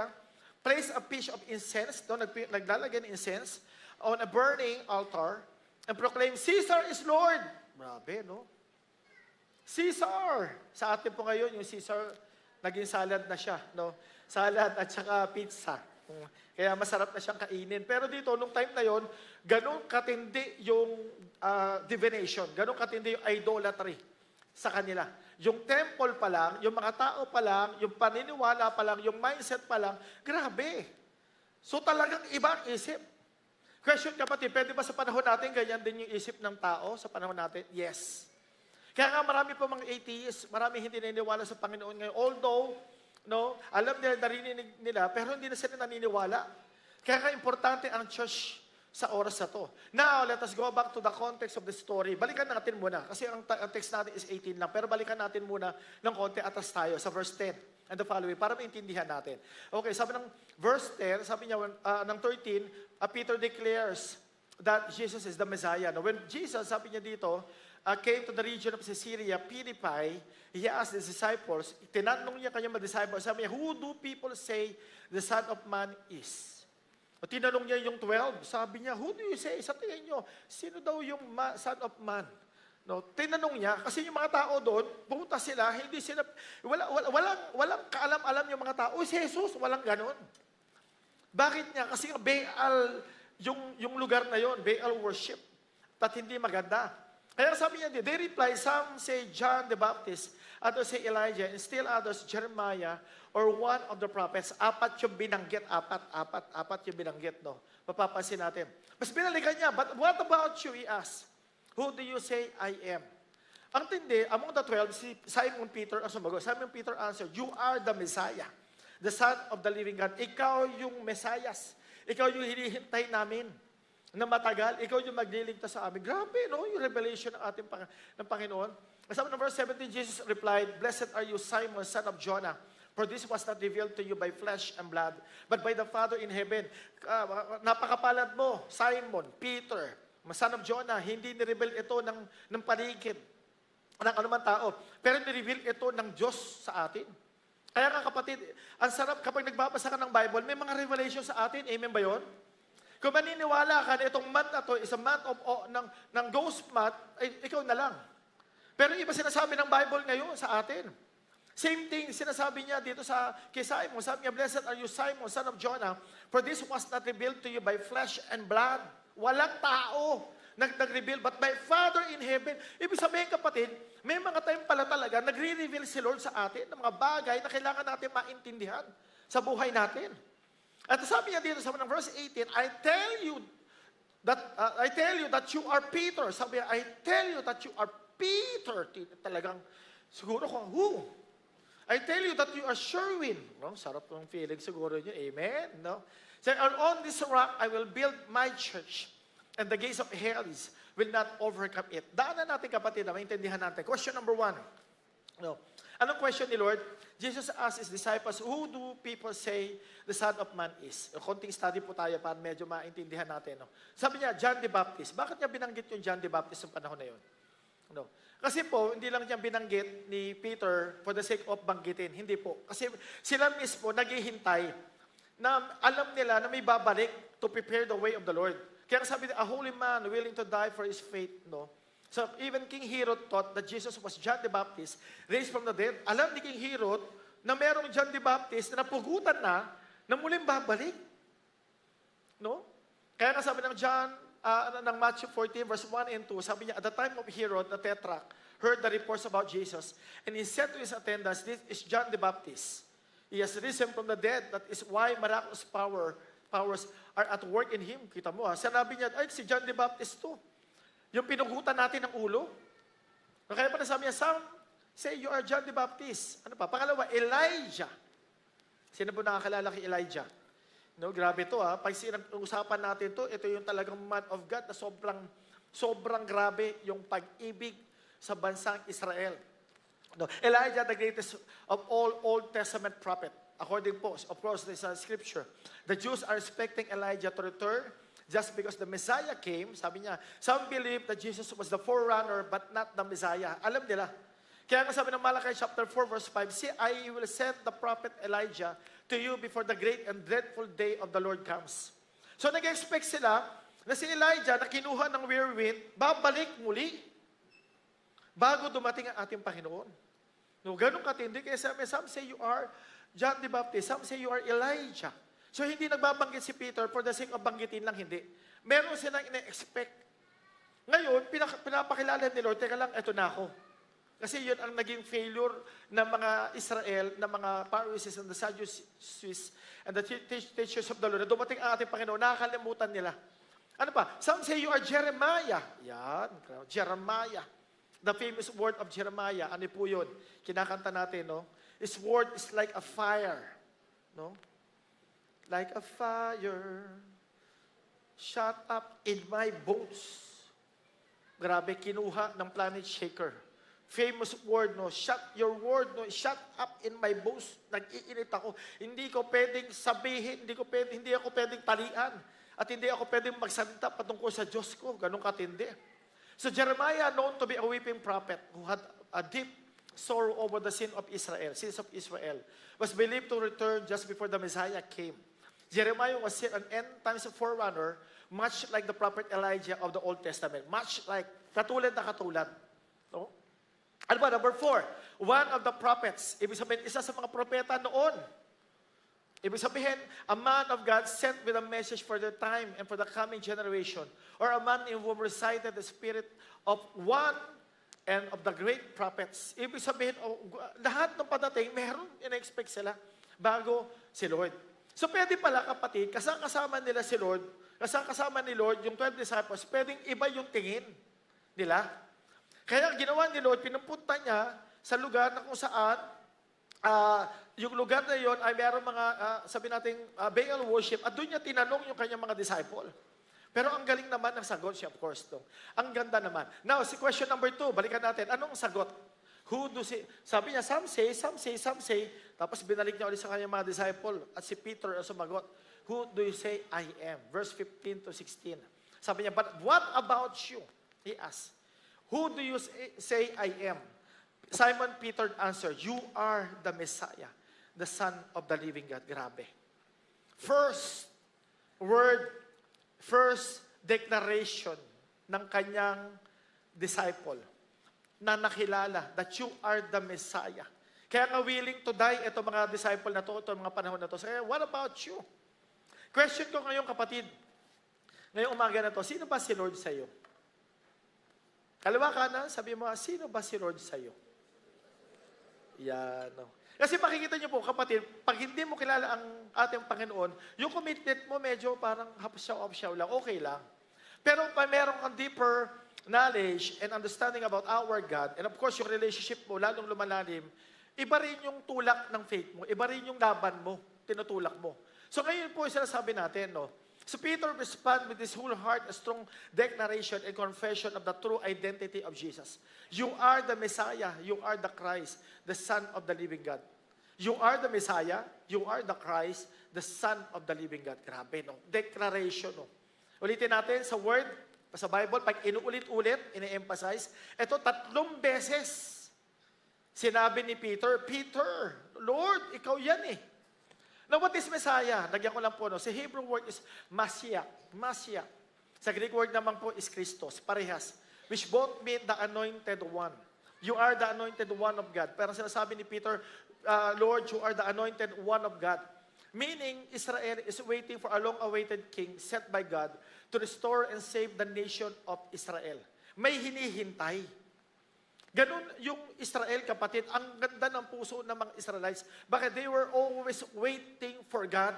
Place a piece of incense, naglalagay ng incense, on a burning altar, and proclaim, Caesar is Lord. Grabe, no? Caesar! Sa atin po ngayon, yung Caesar, naging salad na siya, no? Salad at saka pizza. Kaya masarap na siyang kainin. Pero dito, nung time na yon, ganun katindi yung divination, ganun katindi yung idolatry sa kanila. Yung temple pa lang, yung mga tao pa lang, yung paniniwala pa lang, yung mindset pa lang, grabe. So talagang ibang isip. Question, kapatid, pwede ba sa panahon natin ganyan din yung isip ng tao sa panahon natin? Yes. Kaya nga marami pa mga atheists, marami hindi naniniwala sa Panginoon ngayon. Although, no, alam nila, narinig nila, pero hindi na sila naniniwala. Kaya nga importante ang church sa oras na to. Now, let us go back to the context of the story. Balikan natin muna, kasi ang text natin is 18 lang, pero balikan natin muna ng konti atas tayo sa verse 10 and the following, para maintindihan natin. Okay, sabi ng verse 10, sabi niya, ng 13, Peter declares that Jesus is the Messiah. Now, when Jesus, sabi niya dito, came to the region of Caesarea Philippi, he asked his disciples, tinanong niya kanyang mga disciples, sabi niya, who do people say the Son of Man is? O tinanong niya yung 12, sabi niya, who do you say? Sa tingin niyo, sino daw yung Son of Man? No, tinanong niya, kasi yung mga tao doon, pumunta sila, hindi sila, walang kaalam-alam yung mga tao, si Jesus, walang ganon. Bakit niya? Kasi Baal, yung lugar na yon, Baal worship, at hindi maganda. Kaya sabi niya, they reply, some say John the Baptist, others say Elijah, and still others Jeremiah, or one of the prophets. Apat yung binanggit, apat yung binanggit, no? Mapapansin natin. Mas binalikan niya, but what about you, he asked? Who do you say I am? Ang tindi, among the 12, si Simon Peter ang sumagot. Simon Peter answered, you are the Messiah, the Son of the living God. Ikaw yung Messias. Ikaw yung hinihintay namin na matagal. Ikaw yung magliligtas sa amin. Grabe, no? Yung revelation ng ating ng Panginoon. Sabi ng verse 17, Jesus replied, blessed are you, Simon, son of Jonah, for this was not revealed to you by flesh and blood, but by the Father in heaven. Napakapalad mo, Simon, Peter, son of Jonah, hindi ni-reveal ito ng paligid, ng anuman tao, pero ni-reveal ito ng Diyos sa atin. Kaya nga kapatid, ang sarap kapag nagbabasa ka ng Bible, may mga revelation sa atin, amen ba yun? Kung maniniwala ka na itong month na to is a month ng ghost month, ay, ikaw na lang. Pero iba sinasabi ng Bible ngayon sa atin. Same thing, sinasabi niya dito kay Simon. Sabi niya, blessed are you, Simon, son of Jonah, for this was not revealed to you by flesh and blood. Walang tao nag-reveal, but by Father in heaven. Ibig sabihin, kapatid, may mga time pala talaga, nagre-reveal si Lord sa atin ng mga bagay na kailangan natin maintindihan sa buhay natin. At sabi niya dito sa verse 18, I tell you that you are Peter. Sabi niya, I tell you that you are Peter. Talagang, siguro kung who? I tell you that you are Sherwin. No? Sarap ng feeling siguro niyo. Amen? No? And on this rock, I will build my church, and the gates of Hades will not overcome it. Daanan natin, kapatid, na maintindihan natin. Question number 1. No. Anong question ni Lord? Jesus asked His disciples, who do people say the Son of Man is? Konting study po tayo para medyo maintindihan natin. No? Sabi niya, John the Baptist. Bakit niya binanggit yung John the Baptist ng panahon na yun? No. Kasi po, hindi lang niya binanggit ni Peter for the sake of banggitin. Hindi po. Kasi sila mismo naghihintay na alam nila na may babalik to prepare the way of the Lord. Kaya sabi nila, a holy man willing to die for his faith, no? So even King Herod thought that Jesus was John the Baptist, raised from the dead. Alam ni King Herod na merong John the Baptist na napugutan na muling babalik. No? Kaya nga sabi ng ng Matthew 14, verse 1 and 2, sabi niya, at the time of Herod, the Tetrarch, heard the reports about Jesus, and he said to his attendants, this is John the Baptist. He has risen from the dead. That is why miraculous powers are at work in him. Kita mo sinabi niya, ay si John the Baptist to. Yung pinugutan natin ng ulo. Kaya pa nasabi niya, some say you are John the Baptist. Ano pa? Pangalawa, Elijah. Sino po nakakalala kay Elijah? No, grabe to Pag usapan natin to, ito yung talagang man of God na sobrang grabe yung pag-ibig sa bansang Israel. No, Elijah, the greatest of all Old Testament prophet. According po, of course, this is scripture. The Jews are expecting Elijah to return just because the Messiah came. Sabi niya, some believe that Jesus was the forerunner but not the Messiah. Alam nila. Kaya nga sabi ng Malachi chapter 4 verse 5, see, I will send the prophet Elijah to you before the great and dreadful day of the Lord comes. So nag-expect sila na si Elijah na kinuha ng whirlwind, babalik muli bago dumating ang ating Panginoon. No, ganun katindi. Kaya some say you are John the Baptist, some say you are Elijah. So hindi nagbabanggit si Peter for the sake of banggitin lang, hindi. Meron silang ina-expect. Ngayon, pinapakilala ni Lord, teka lang, eto na ako. Kasi yun ang naging failure ng mga Israel, ng mga Pharisees and the Sadducees and the teachers of the Lord. Na dumating ang ating Panginoon, nakakalimutan nila. Ano pa? Some say you are Jeremiah. Yan, Jeremiah. The famous word of Jeremiah, ano po yun? Kinakanta natin, no? His word is like a fire. No? Like a fire shut up in my bones. Grabe, kinuha ng Planet Shaker. Famous word, no? Shut your word, no? Shut up in my bones. Nag-iinit ako. Hindi ko pwedeng sabihin, hindi ako pwedeng talian. At hindi ako pwedeng magsalita patungkol sa Diyos ko. Ganun katindi. So Jeremiah, known to be a weeping prophet who had a deep sorrow over the sins of Israel, was believed to return just before the Messiah came. Jeremiah was an end times forerunner, much like the prophet Elijah of the Old Testament. Much like, katulad. No? Ano ba? Number 4, one of the prophets. Ibig sabihin, isa sa mga propeta noon. Ibig sabihin, a man of God sent with a message for the time and for the coming generation, or a man in whom resided the spirit of one and of the great prophets. Ibig sabihin, lahat ng padating, meron in-expect sila bago si Lord. So pwede pala kapatid, kasama nila si Lord, kasama ni Lord, yung 12 disciples, pwedeng iba yung tingin nila. Kaya ang ginawa ni Lord, pinupunta niya sa lugar na kung saan yung lugar na yon ay mayroong mga, sabi natin, Baal worship, at doon niya tinanong yung kanyang mga disciple. Pero ang galing naman ng sagot siya, of course. No? Ang ganda naman. Now, si question number 2, balikan natin. Anong sagot? Sabi niya, some say. Tapos binalik niya ulit sa kanyang mga disciple. At si Peter ang sumagot, who do you say I am? Verse 15 to 16. Sabi niya, but what about you? He asked, who do you say I am? Simon Peter answered, you are the Messiah, the Son of the living God. Grabe. First declaration ng kanyang disciple na nakilala that you are the Messiah. Kaya nga willing to die ito mga disciple na to, ito mga panahon na to. So, what about you? Question ko ngayon kapatid, ngayong umaga na to, sino ba si Lord sa iyo? Kaliwa kanan, sabi mo, sino ba si Lord sa iyo? Yan. No. Kasi makikita niyo po, kapatid, pag hindi mo kilala ang ating Panginoon, yung commitment mo medyo parang hapsyaw-hapsyaw lang, okay lang. Pero pag meron kang deeper knowledge and understanding about our God, and of course, yung relationship mo, lalong lumalalim, iba rin yung tulak ng faith mo, iba rin yung laban mo, tinutulak mo. So ngayon po, sinasabi natin, no? So Peter responded with his whole heart, a strong declaration and confession of the true identity of Jesus. You are the Messiah. You are the Christ, the Son of the living God. You are the Messiah. You are the Christ, the Son of the living God. Grabe, no? Declaration, no? Ulitin natin sa word, sa Bible, pag inuulit-ulit, ine-emphasize, ito 3 beses sinabi ni Peter, Peter, Lord, ikaw yan eh. Now, what is Messiah? Lagyan ko lang po, no? Si Hebrew word is Mashiach. Mashiach. Sa Greek word naman po is Christos. Parehas. Which both mean the anointed one. You are the anointed one of God. Pero sinasabi ni Peter, Lord, you are the anointed one of God. Meaning, Israel is waiting for a long-awaited king sent by God to restore and save the nation of Israel. May hinihintay. Ganun yung Israel, kapatid. Ang ganda ng puso ng mga Israelites. Bakit? They were always waiting for God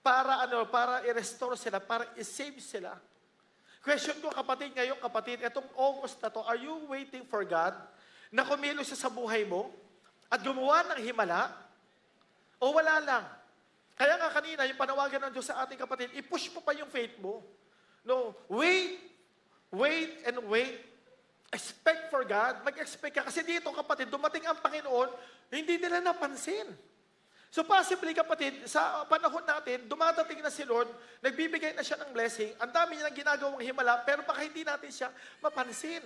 para i-restore sila, para i-save sila. Question ko, kapatid, ngayon, kapatid, itong August na to, are you waiting for God na kumilos siya sa buhay mo at gumawa ng himala? O wala lang? Kaya nga kanina, yung panawagan ng Diyos sa ating kapatid, i-push mo pa yung faith mo. No, wait and wait. Expect for God. Mag-expect ka. Kasi dito, kapatid, dumating ang Panginoon, hindi nila napansin. So possibly, kapatid, sa panahon natin, dumadating na si Lord, nagbibigay na siya ng blessing, ang dami niya ng ginagawang himala, pero baka hindi natin siya mapansin.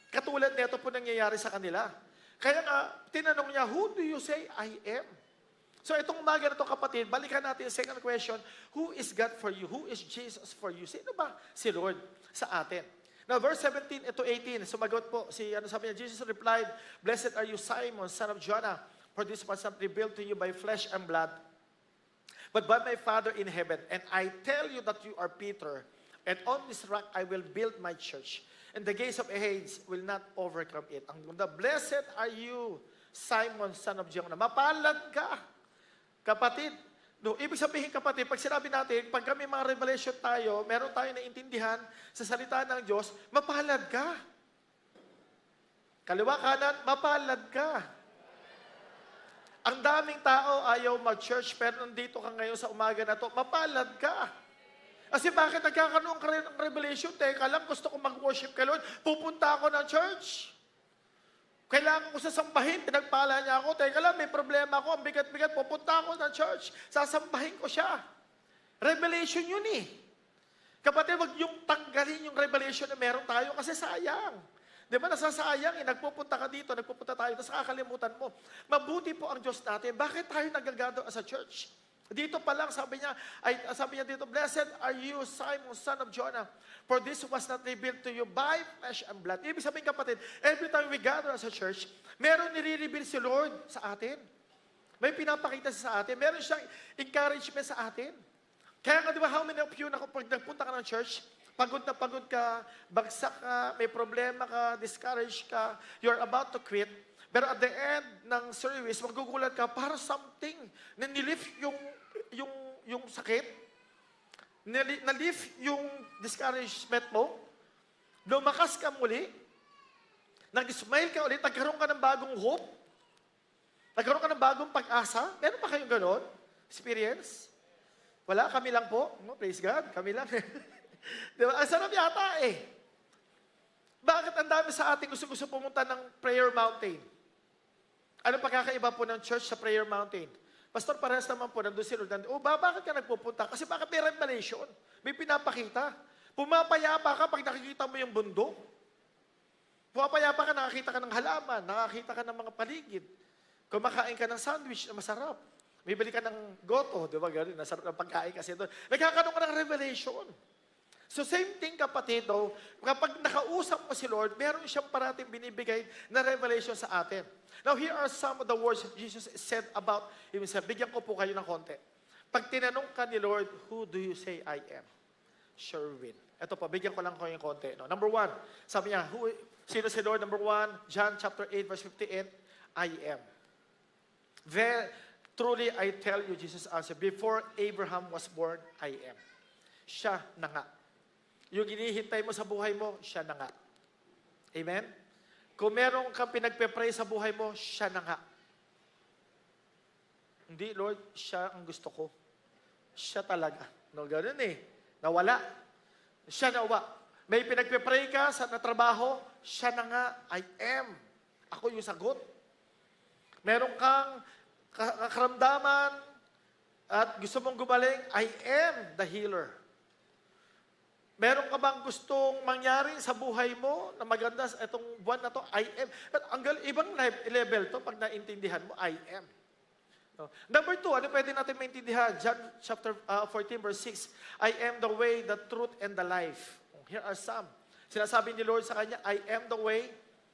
Katulad nito po nangyayari sa kanila. Kaya nga, tinanong niya, who do you say I am? So itong umaga na ito, kapatid, balikan natin yung second question, who is God for you? Who is Jesus for you? Sino ba si Lord sa atin? Now, verse 17 to 18, sumagot po, sabi niya, Jesus replied, Blessed are you, Simon, son of Jonah, for this was not revealed to you by flesh and blood, but by my Father in heaven. And I tell you that you are Peter, and on this rock I will build my church, and the gates of Hades will not overcome it. Ang ganda, Blessed are you, Simon, son of Jonah. Mapalad ka, kapatid. No, ibig sabihin, kapatid, pag sinabi natin, pag kami mga revelation tayo, meron tayong naintindihan sa salita ng Diyos, mapalad ka. Kaliwa kanan, mapalad ka. Ang daming tao ayaw mag-church, pero nandito ka ngayon sa umaga na to, mapalad ka. Kasi bakit nagkakaroon ka rin ng revelation? Teka lang, gusto ko mag-worship kay Lord, pupunta ako ng church. Kailangan ko sasambahin, pinagpala niya ako. Teka lang, may problema ako, ang bigat-bigat, pupunta ako ng church, sasambahin ko siya. Revelation yun eh. Kapatid, wag yung tanggalin yung revelation na meron tayo kasi sayang. Di ba, nasasayang eh, nagpupunta ka dito, nagpupunta tayo, tapos kakalimutan mo. Mabuti po ang Diyos natin. Bakit tayo nagagather as a church? Dito pa lang, sabi niya dito, Blessed are you, Simon, son of Jonah, for this was not revealed to you by flesh and blood. Ibig sabihin, kapatid, every time we gather as a church, meron nire-reveal si Lord sa atin. May pinapakita sa atin. Meron siyang encouragement sa atin. Kaya nga, di ba, how many of you, pag nagpunta ka ng church, pagod na pagod ka, bagsak ka, may problema ka, discouraged ka, you're about to quit, pero at the end ng service, magugulat ka para something na nilift yung sakit, nalift yung discouragement mo, lumakas ka muli, nag-smile ka ulit, nagkaroon ka ng bagong hope, nagkaroon ka ng bagong pag-asa. Meron pa kayong ganon? Experience? Wala? Kami lang po? No, praise God, kami lang. Diba? Ang sarap yata eh. Bakit ang dami sa ating gusto pumunta ng prayer mountain? Anong pagkakaiba po ng church sa prayer mountain? Pastor, parehas naman po, nandun si Lord. Bakit ka nagpupunta? Kasi bakit may revelation? May pinapakita. Pumapayapa ka pag nakikita mo yung bundok. Pumapayapa ka, nakakita ka ng halaman, nakakita ka ng mga paligid. Kumakain ka ng sandwich na masarap. May bili ka ng goto, di ba? Ganun, nasarap ng pagkain kasi doon. Nagkakaroon ka ng revelation. So same thing, kapatid, no? Kapag nakausap mo si Lord, meron siyang parating binibigay na revelation sa atin. Now, here are some of the words Jesus said about himself. Bigyan ko po kayo ng konti. Pag tinanong ka ni Lord, who do you say I am? Sherwin. Ito po, bigyan ko lang kayo ng konti. No? Number 1, sabi niya, sino si Lord? Number 1, John chapter 8, verse 58, I am. Truly, I tell you, Jesus answered, before Abraham was born, I am. Siya na nga. Yung hinihintay mo sa buhay mo, siya na nga. Amen? Kung meron kang pinagpe-pray sa buhay mo, siya na nga. Hindi, Lord, siya ang gusto ko. siya talaga. No, ganun eh. Nawala. Siya nawa. May pinagpipray ka sa natrabaho, siya na nga, I am. Ako yung sagot. Meron kang karamdaman at gusto mong gumaling, I am the healer. Meron ka bang gustong mangyari sa buhay mo na maganda sa itong buwan na to? I am. Ibang level to pag naintindihan mo, I am. No. Number 2, ano pwede natin maintindihan? John chapter 14 verse 6, I am the way, the truth, and the life. Here are some. Sinasabi ni Lord sa kanya, I am the way,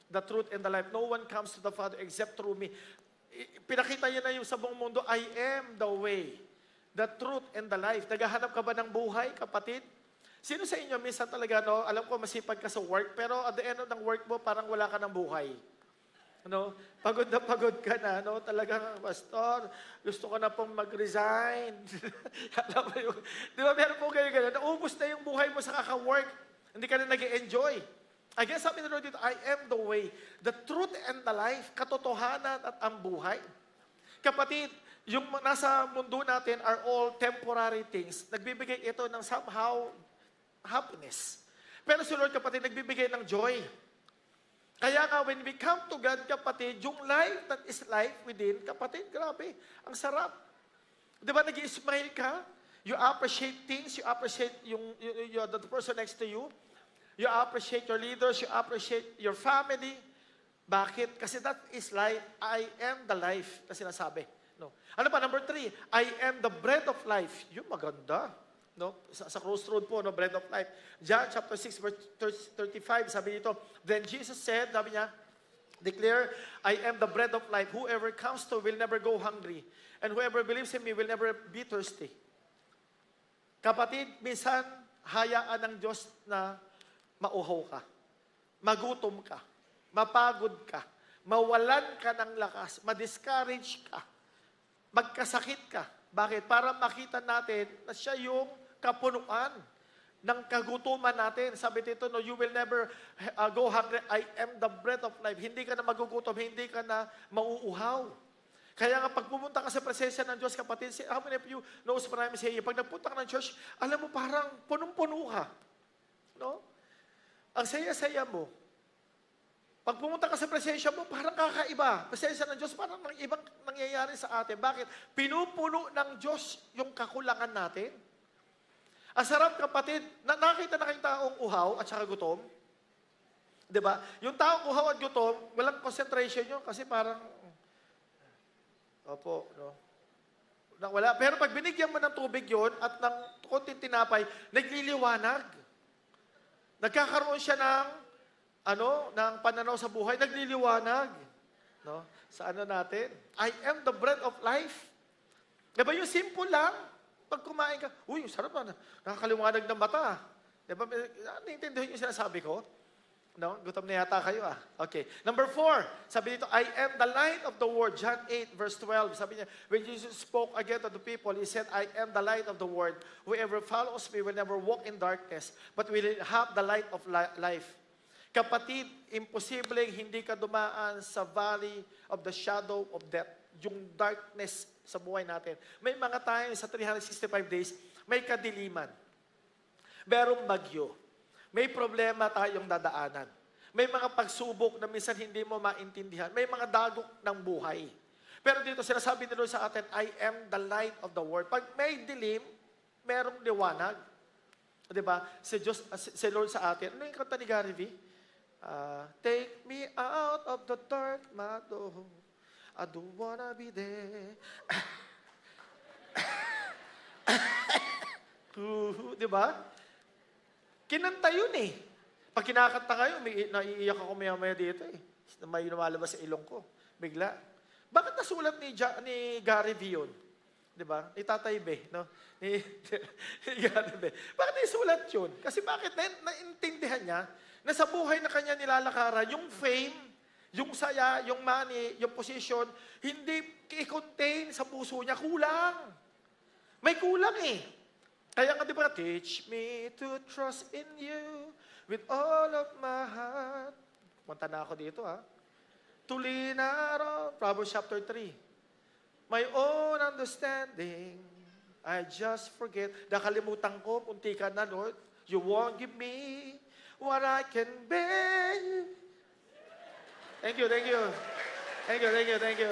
the truth, and the life. No one comes to the Father except through me. Pinakita niya na yung sa buong mundo, I am the way, the truth, and the life. Naghahanap ka ba ng buhay, kapatid? Sino sa inyo, minsan talaga, no, alam ko masipag ka sa work, pero at the end of ng work mo, parang wala ka ng buhay. No? Pagod na pagod ka na, no? Talagang, pastor, gusto ko na pong mag-resign. Alam mo yung, di ba, meron po kayo gano'n, naubos na yung buhay mo sa kaka-work, hindi ka na nag-enjoy. Again, sabi ni Lord dito, I am the way, the truth, and the life, katotohanan at ang buhay. Kapatid, yung nasa mundo natin are all temporary things. Nagbibigay ito ng somehow happiness. Pero si Lord, kapatid, nagbibigay ng joy. Kaya nga, when we come to God, kapatid, yung life that is life within, kapatid, grabe, ang sarap. Di ba, nag-i-smile ka? You appreciate things, you appreciate the person next to you, you appreciate your leaders, you appreciate your family. Bakit? Kasi that is life. I am the life na sinasabi. No. Ano pa? Number 3, I am the bread of life. Yung maganda. No? Sa crossroad po, no? Bread of life. John chapter 6, verse 35, sabi dito, then Jesus said, sabi niya, declare, I am the bread of life. Whoever comes to will never go hungry. And whoever believes in me will never be thirsty. Kapatid, minsan, hayaan ng Diyos na mauhaw ka, magutom ka, mapagod ka, mawalan ka ng lakas, ma-discourage ka, magkasakit ka. Bakit? Para makita natin na siya yung kapunuan ng kagutuman natin. Sabi dito, no, you will never go hungry. I am the bread of life. Hindi ka na magugutom, hindi ka na mauuhaw. Kaya nga, pag pumunta ka sa presensya ng Diyos, kapatid, how many of you knows what I'm saying? Pag nagpunta ka ng church, alam mo, parang punong-puno ka. No? Ang saya-saya mo. Pag pumunta ka sa presensya mo, parang kakaiba. Presensya ng Diyos, parang ibang nangyayari sa atin. Bakit? Pinupuno ng Diyos yung kakulangan natin. Ang sarap, kapatid, nakita na kayong taong uhaw at saka gutom. Diba? Yung taong uhaw at gutom, walang concentration yun kasi parang, opo, no? Wala. Pero pag binigyan mo ng tubig yon at ng konting tinapay, nagliliwanag. Nagkakaroon siya ng pananaw sa buhay, nagliliwanag. No? Sa natin? I am the bread of life. Diba yung simple lang, pag kumain ka, uy, sarap na, nakakaliwanag ng mata. Diba, naiintindihan yung sinasabi ko? No? Gutom na yata kayo Okay. Number 4, sabi dito, I am the light of the world. John 8, verse 12. Sabi niya, when Jesus spoke again to the people, He said, I am the light of the world. Whoever follows me will never walk in darkness, but will have the light of life. Kapatid, imposibleng hindi ka dumaan sa valley of the shadow of death. Yung darkness sa buhay natin. May mga tayo sa 365 days, may kadiliman. Merong bagyo. May problema tayong dadaanan. May mga pagsubok na minsan hindi mo maintindihan. May mga dagok ng buhay. Pero dito, sinasabi ni Lord sa atin, I am the light of the world. Pag may dilim, merong liwanag. Diba? Si Lord sa atin. Ano yung kanta ni Gary V? Take me out of the dark, Mado. I don't wanna be there. Diba? Kinanta yun Pag kinakanta kayo, naiiyak ako maya-maya dito May lumalabas sa ilong ko. Bigla. Bakit nasulat ni Gary V yun? Diba? Ni Tatay Be, no? Ni Gary V. Bakit nasulat yun? Kasi bakit naintindihan niya na sa buhay na kanya nilalakaran, yung fame, yung saya, yung money, yung position, hindi i-contain sa puso niya. Kulang. May kulang Kaya nga, di ba, teach me to trust in you with all of my heart. Punta na ako dito, Tulinaro, Proverbs chapter 3. My own understanding I just forget. Nakalimutan ko, punti ka na, Lord. You won't give me what I can bear. Thank you, thank you. Thank you, thank you, thank you.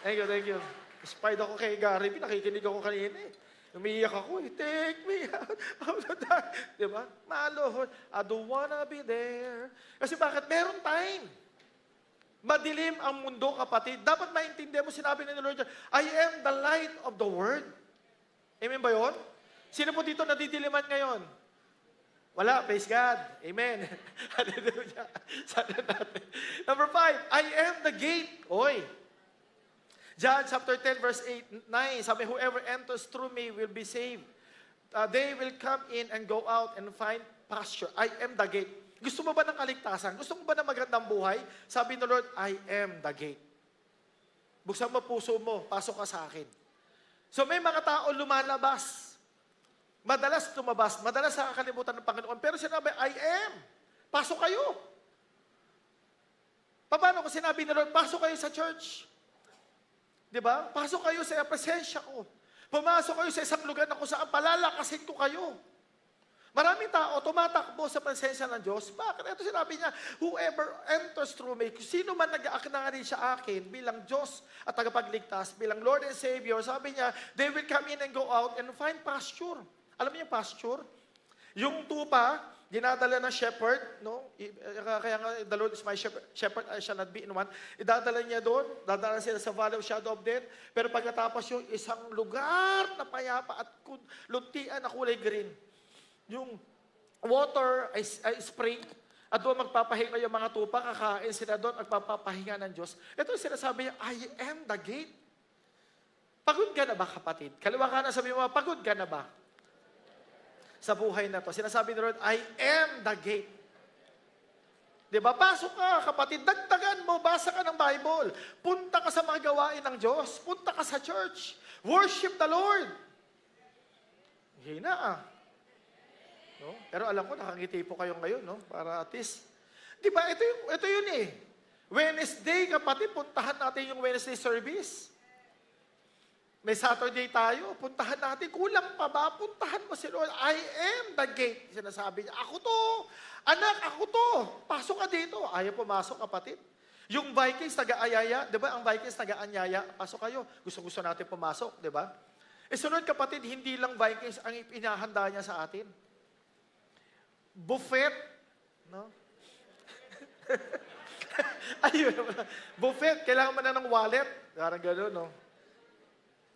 Thank you, thank you. Inspired ako kay Gary, nakikinig ako kanina eh. Umiiyak ako eh, take me out of the dark. Diba? My Lord, I don't wanna be there. Kasi bakit? Meron time. Madilim ang mundo, kapatid. Dapat maintindihan mo, sinabi ni Lord, I am the light of the world. Amen ba yun? Sino po dito nadidiliman ngayon? Wala, praise God. Amen. Hallelujah. Sana natin. Number 5, I am the gate. Oy. John chapter 10 verse 8, 9, sabi, whoever enters through me will be saved. They will come in and go out and find pasture. I am the gate. Gusto mo ba ng kaligtasan? Gusto mo ba ng magandang buhay? Sabi ng Lord, I am the gate. Buksan mo puso mo, pasok ka sa akin. So may mga tao lumalabas. Madalas lumabas, madalas nakakalimutan ng Panginoon. Pero sinabi, I am. Pasok kayo. Paano ko sinabi ng Lord, pasok kayo sa church? Diba? Pasok kayo sa presensya ko. Pumasok kayo sa isang lugar na kung saan palalakasin ko kayo. Maraming tao tumatakbo sa presensya ng Diyos. Bakit? Ito sinabi niya, whoever enters through me, sino man nag-aaknangin sa akin bilang Diyos at tagapagligtas, bilang Lord and Savior, sabi niya, they will come in and go out and find pasture. Alam niyo yung pasture? Yung tupa, dinadala ng shepherd, no? Kaya nga, the Lord is my shepherd, I shall not be in want. Idadala niya doon, dadala sila sa valley of shadow of death, pero pagkatapos yung isang lugar na payapa at luntian na kulay green. Yung water ay spring, at doon magpapahinga yung mga tupa, kakain sila doon, magpapahinga ng Diyos. Ito yung sinasabi niya, I am the gate. Pagod ka na ba, kapatid? Kaliwa ka na, sabi mo, pagod ka na ba? Sa buhay na to. Sinasabi ni Lord, I am the gate. Diba? Pasok ka, kapatid. Dagdagan mo, basa ka ng Bible. Punta ka sa mga gawain ng Diyos. Punta ka sa church. Worship the Lord. Hina ah. No? Pero alam ko, nakangiti po kayo ngayon, no? Para at least. Diba? Ito yun eh. Wednesday, kapatid, puntahan natin yung Wednesday service. May Saturday tayo, puntahan natin. Kulang pa ba? Puntahan mo si Lord. I am the gate. Sinasabi niya, ako to. Anak, ako to. Pasok ka dito. Ayaw pumasok, kapatid. Yung Vikings, taga-ayaya. Di ba? Ang Vikings, taga-anyaya. Pasok kayo. Gusto-gusto natin pumasok. Di ba? Sunod, kapatid, hindi lang Vikings ang inahanda niya sa atin. Buffet. No? Ayun. Buffet. Kailangan mo na ng wallet. Parang gano'n, no?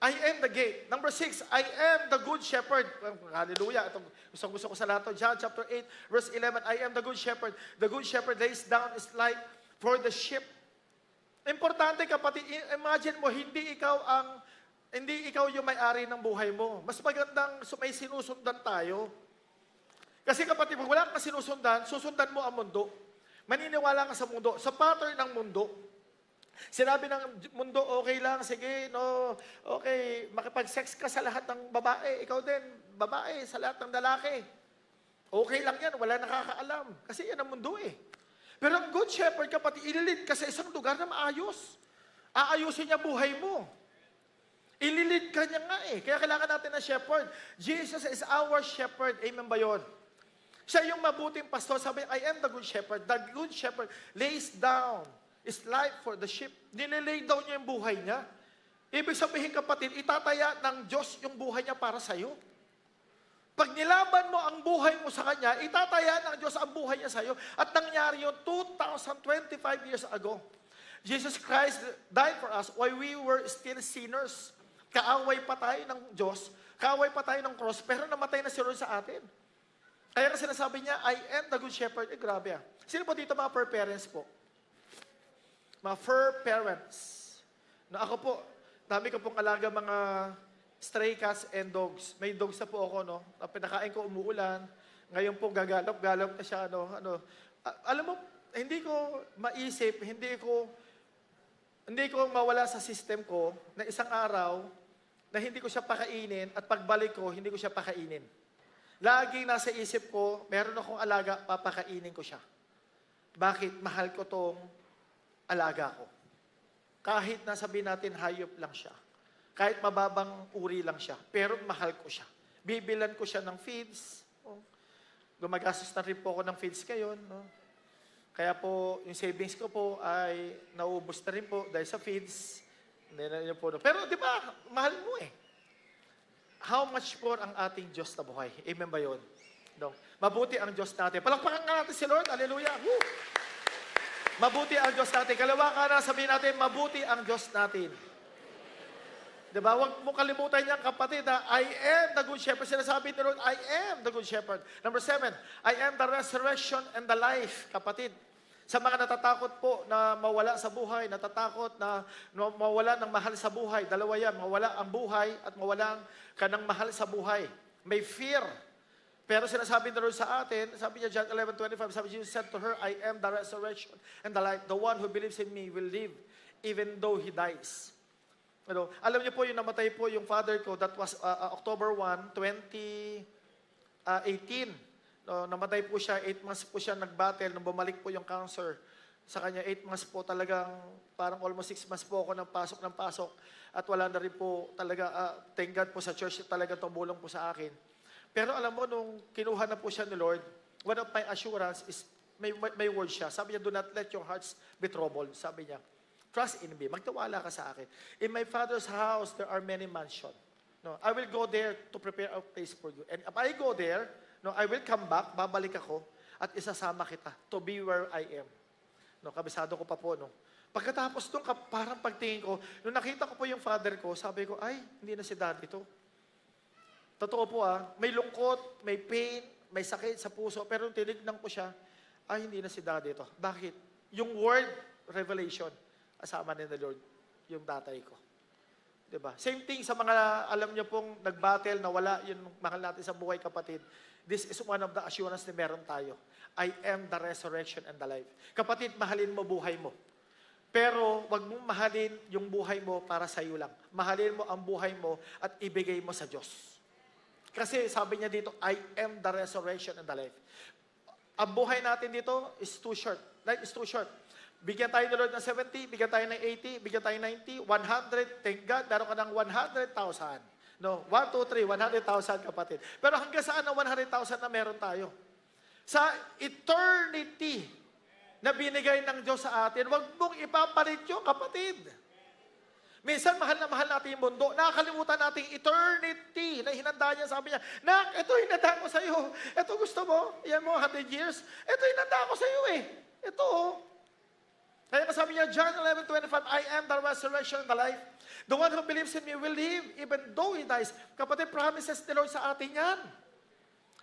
I am the gate. Number 6, I am the good shepherd. Hallelujah. Ito, gusto ko sa lahat to. John chapter 8, verse 11, I am the good shepherd. The good shepherd lays down his life for the sheep. Importante, kapatid, imagine mo, hindi ikaw yung may-ari ng buhay mo. Mas magandang may sinusundan tayo. Kasi kapatid, pag wala kang sinusundan, susundan mo ang mundo. Maniniwala ka sa mundo, sa pattern ng mundo. Sinabi ng mundo, okay lang, sige, no, okay, makipag-sex ka sa lahat ng babae, ikaw din, babae, sa lahat ng lalaki. Okay lang yan, wala nakakaalam. Kasi yan ang mundo eh. Pero ang good shepherd, kapatid, ililid ka sa isang lugar na maayos. Aayusin niya buhay mo. Ililid ka niya nga eh. Kaya kailangan natin ng shepherd. Jesus is our shepherd. Amen ba yun? Siya yung mabuting pastor. Sabi, I am the good shepherd. The good shepherd lays down is life for the sheep. Nililay down niya yung buhay niya. Ibig sabihin, kapatid, itataya ng Diyos yung buhay niya para sa'yo. Pag nilaban mo ang buhay mo sa Kanya, itataya ng Diyos ang buhay niya sa'yo. At nangyari yun 2,025 years ago. Jesus Christ died for us while we were still sinners. Kaaway pa tayo ng Diyos, kaaway pa tayo ng cross, pero namatay na si Lord sa atin. Kaya nga sinasabi niya, I am the good shepherd. Grabe ah. Sino po dito mga fur parents po? Mga fur parents. Na ako po, dami ko pong alaga mga stray cats and dogs. May dogs na po ako, no? Pinakain ko umuulan. Ngayon po gagalop-galop na siya, alam mo, hindi ko maisip, hindi ko mawala sa system ko na isang araw na hindi ko siya pakainin at pagbalik ko, hindi ko siya pakainin. Laging nasa isip ko, meron akong alaga, papakainin ko siya. Bakit? Mahal ko tong alaga ko. Kahit na sabihin natin hayop lang siya. Kahit mababang uri lang siya. Pero mahal ko siya. Bibilan ko siya ng feeds. Oh. Gumagastos na rin po ako ng feeds ngayon. No? Kaya po, yung savings ko po ay naubos na rin po dahil sa feeds. Pero di ba, mahal mo eh. How much more ang ating Diyos na buhay? Amen ba yun? No. Mabuti ang Diyos natin. Palakpakan nga natin si Lord. Hallelujah. Woo! Mabuti ang Diyos natin. Kalawakan na sabihin natin, mabuti ang Diyos natin. Diba? Huwag mo kalimutan niyan, kapatid, ha? I am the good shepherd. Sinasabi ni Lord, I am the good shepherd. Number 7, I am the resurrection and the life. Kapatid, sa mga natatakot po na mawala sa buhay, natatakot na mawala ng mahal sa buhay, dalawa yan, mawala ang buhay at mawala ka ng mahal sa buhay. May fear. Pero sinasabi ni Lord sa atin, sabi niya John 11:25, sabi Jesus said to her, I am the resurrection and the life. The one who believes in me will live even though he dies. Ano, alam niyo po yung namatay po yung father ko, that was October 1, 2018. No, namatay po siya, 8 months po siya nag-battle nung bumalik po yung cancer. Sa kanya, 8 months po talagang, parang almost 6 months po ako ng pasok. At wala na rin po talaga, thank God po sa church, talaga tumulong po sa akin. Pero alam mo, nung kinuha na po siya ni Lord, one of my assurance is, may word siya. Sabi niya, do not let your hearts be troubled. Sabi niya, trust in me. Magtiwala ka sa akin. In my Father's house, there are many mansions. No, I will go there to prepare a place for you. And if I go there, no, I will come back, babalik ako, at isasama kita to be where I am. No, kabisado ko pa po, no. Pagkatapos nung parang pagtingin ko, nung nakita ko po yung father ko, sabi ko, ay, hindi na si daddy to. Totoo po may lungkot, may pain, may sakit sa puso, pero nung tinignan ko siya, ay, hindi na si daddy to. Bakit? Yung word, revelation, asama ni the Lord, yung tatay ko. Diba? Same thing sa mga, alam nyo pong, nag-battle, nawala yung mahal natin sa buhay, kapatid. This is one of the assurance na meron tayo. I am the resurrection and the life. Kapatid, mahalin mo buhay mo. Pero, wag mong mahalin yung buhay mo para sa iyo lang. Mahalin mo ang buhay mo at ibigay mo sa Diyos. Kasi sabi niya dito, I am the resurrection and the life. Ang buhay natin dito is too short. Life is too short. Bigyan tayo ng Lord ng 70, bigyan tayo ng 80, bigyan tayo ng 90, 100, thank God, meron ka ng 100,000. No, 1, 2, 3, 100,000 kapatid. Pero hanggang saan ang 100,000 na meron tayo? Sa eternity na binigay ng Diyos sa atin, huwag mong ipapalit yun, kapatid. Minsan, mahal na mahal natin yung mundo. Nakakalimutan natin eternity na hinanda niya. Sabi niya, Nak, ito hinanda ko sa iyo. Ito gusto mo? Yan mo, 100 years. Ito hinanda ko sa iyo eh. Ito Kaya sabi niya, John 11:25, I am the resurrection and the life. The one who believes in me will live even though he dies. Kapatid, promises ni Lord sa atin yan.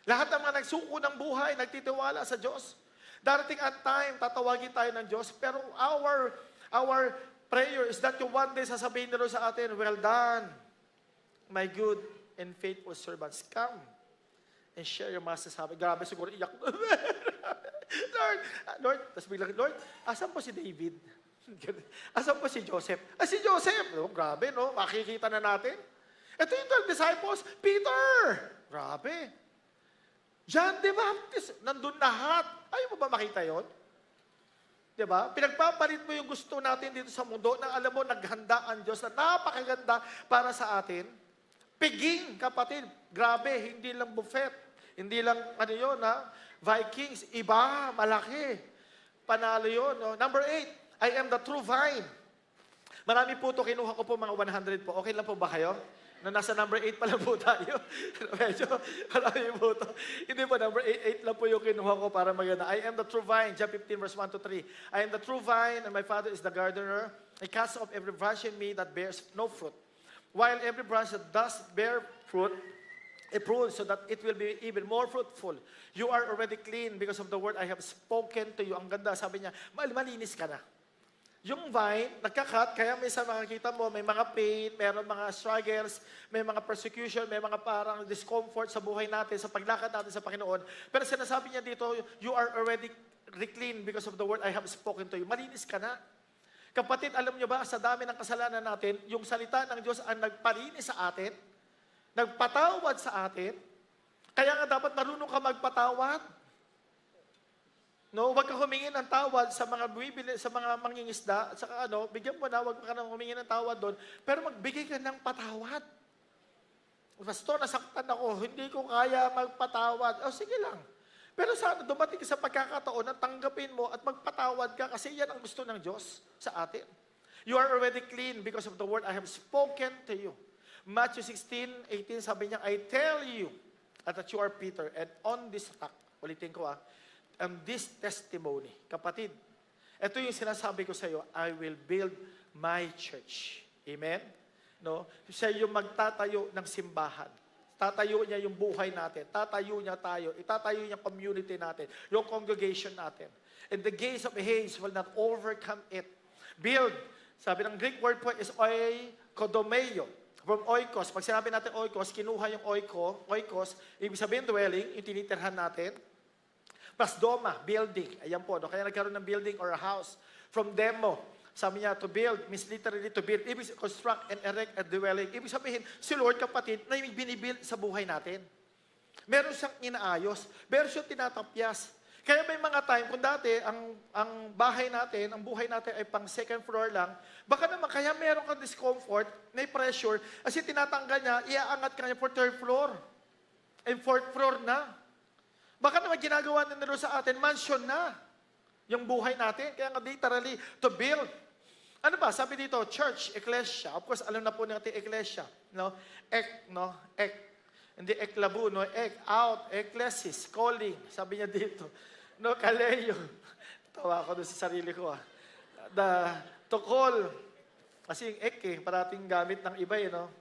Lahat ng mga nagsuko ng buhay, nagtitiwala sa Diyos. Darating ang time, tatawagin tayo ng Diyos. Pero our prayer is that yung one day sasabihin ni Lord sa atin, well done, my good and faithful servants. Come and share your masasabi. Grabe, siguro iyak. Lord, tapos biglang, Lord, asan po si David? Asan po si Joseph? Si Joseph! Oh, grabe, no? Makikita na natin. Ito yung 12 disciples. Peter! Grabe. John the Baptist. Nandun lahat. Ayaw mo ba makita yon? Diba? Pinagpapalit mo yung gusto natin dito sa mundo na alam mo, naghanda ang Diyos na napakaganda para sa atin. Piging, kapatid. Grabe, hindi lang buffet. Hindi lang, Vikings, iba, malaki. Panalo yun. No? Number 8, I am the true vine. Marami po ito, kinuha ko po mga 100 po. Okay lang po ba kayo? Na nasa number 8 pa lang po tayo. Medyo, marami po ito. Hindi po, number 8 lang po yung kinuha ko para maganda. I am the true vine, John 15 verse 1 to 3. I am the true vine and my Father is the gardener. I cast off every branch in me that bears no fruit. While every branch that does bear fruit, it prunes so that it will be even more fruitful. You are already clean because of the word I have spoken to you. Ang ganda, sabi niya, malinis ka na. Yung vine, nagkakat, kaya minsan makikita mo, may mga pain, meron mga struggles, may mga persecution, may mga parang discomfort sa buhay natin, sa paglakad natin sa Panginoon. Pero sinasabi niya dito, you are already clean because of the word I have spoken to you. Malinis ka na. Kapatid, alam niyo ba, sa dami ng kasalanan natin, yung salita ng Diyos ang nagpalinis sa atin, nagpatawad sa atin, kaya nga dapat marunong ka magpatawad. No, wag ka humingi ng tawad sa mga bumibili, sa mga mangingisda, at saka bigyan mo na, wag ka nang humingi ng tawad doon, pero magbigay ka ng patawad. Pastor, nasaktan ako, hindi ko kaya magpatawad. O sige lang. Pero sana dumating ka sa pagkakataon na tanggapin mo at magpatawad ka kasi yan ang gusto ng Diyos sa atin. You are already clean because of the word I have spoken to you. Matthew 16:18, sabi niya, I tell you that you are Peter, and on this rock, ulitin ko and this testimony, kapatid, ito yung sinasabi ko sa iyo, I will build my church. Amen? No? Siya yung magtatayo ng simbahan. Tatayo niya yung buhay natin. Tatayo niya tayo. Itatayo niya community natin. Yung congregation natin. And the gates of Hades will not overcome it. Build. Sabi ng Greek word po is oikodomeo. From oikos. Pag sinabi natin oikos, kinuha yung oikos, ibig sabihin dwelling, yung tinitirhan natin. Plus doma, building. Ayan po. No? Kaya nagkaroon ng building or a house. From demo. Sabi niya, to build, means literally to build. Ibig construct and erect a dwelling. Ibig sabihin, si Lord, kapatid, na yung binibuild sa buhay natin. Meron siyang inaayos. Meron siyang tinatapyas. Kaya may mga time, kung dati, ang bahay natin, ang buhay natin ay pang second floor lang, baka naman, kaya meron kang discomfort, may pressure, kasi tinatanggal niya, iaangat ka niya for third floor. And fourth floor na. Baka naman ginagawa na nila sa atin, mansion na yung buhay natin. Kaya nga literally, to build. Ano ba? Sabi dito, church, ecclesia. Of course, alam na po natin ecclesia. No? Ek. Hindi eklabu, no? Ek, out, ecclesis, calling. Sabi niya dito. No, kaleo. Tawa ako doon sa sarili ko. To call. Kasi yung ek, parating gamit ng iba, no?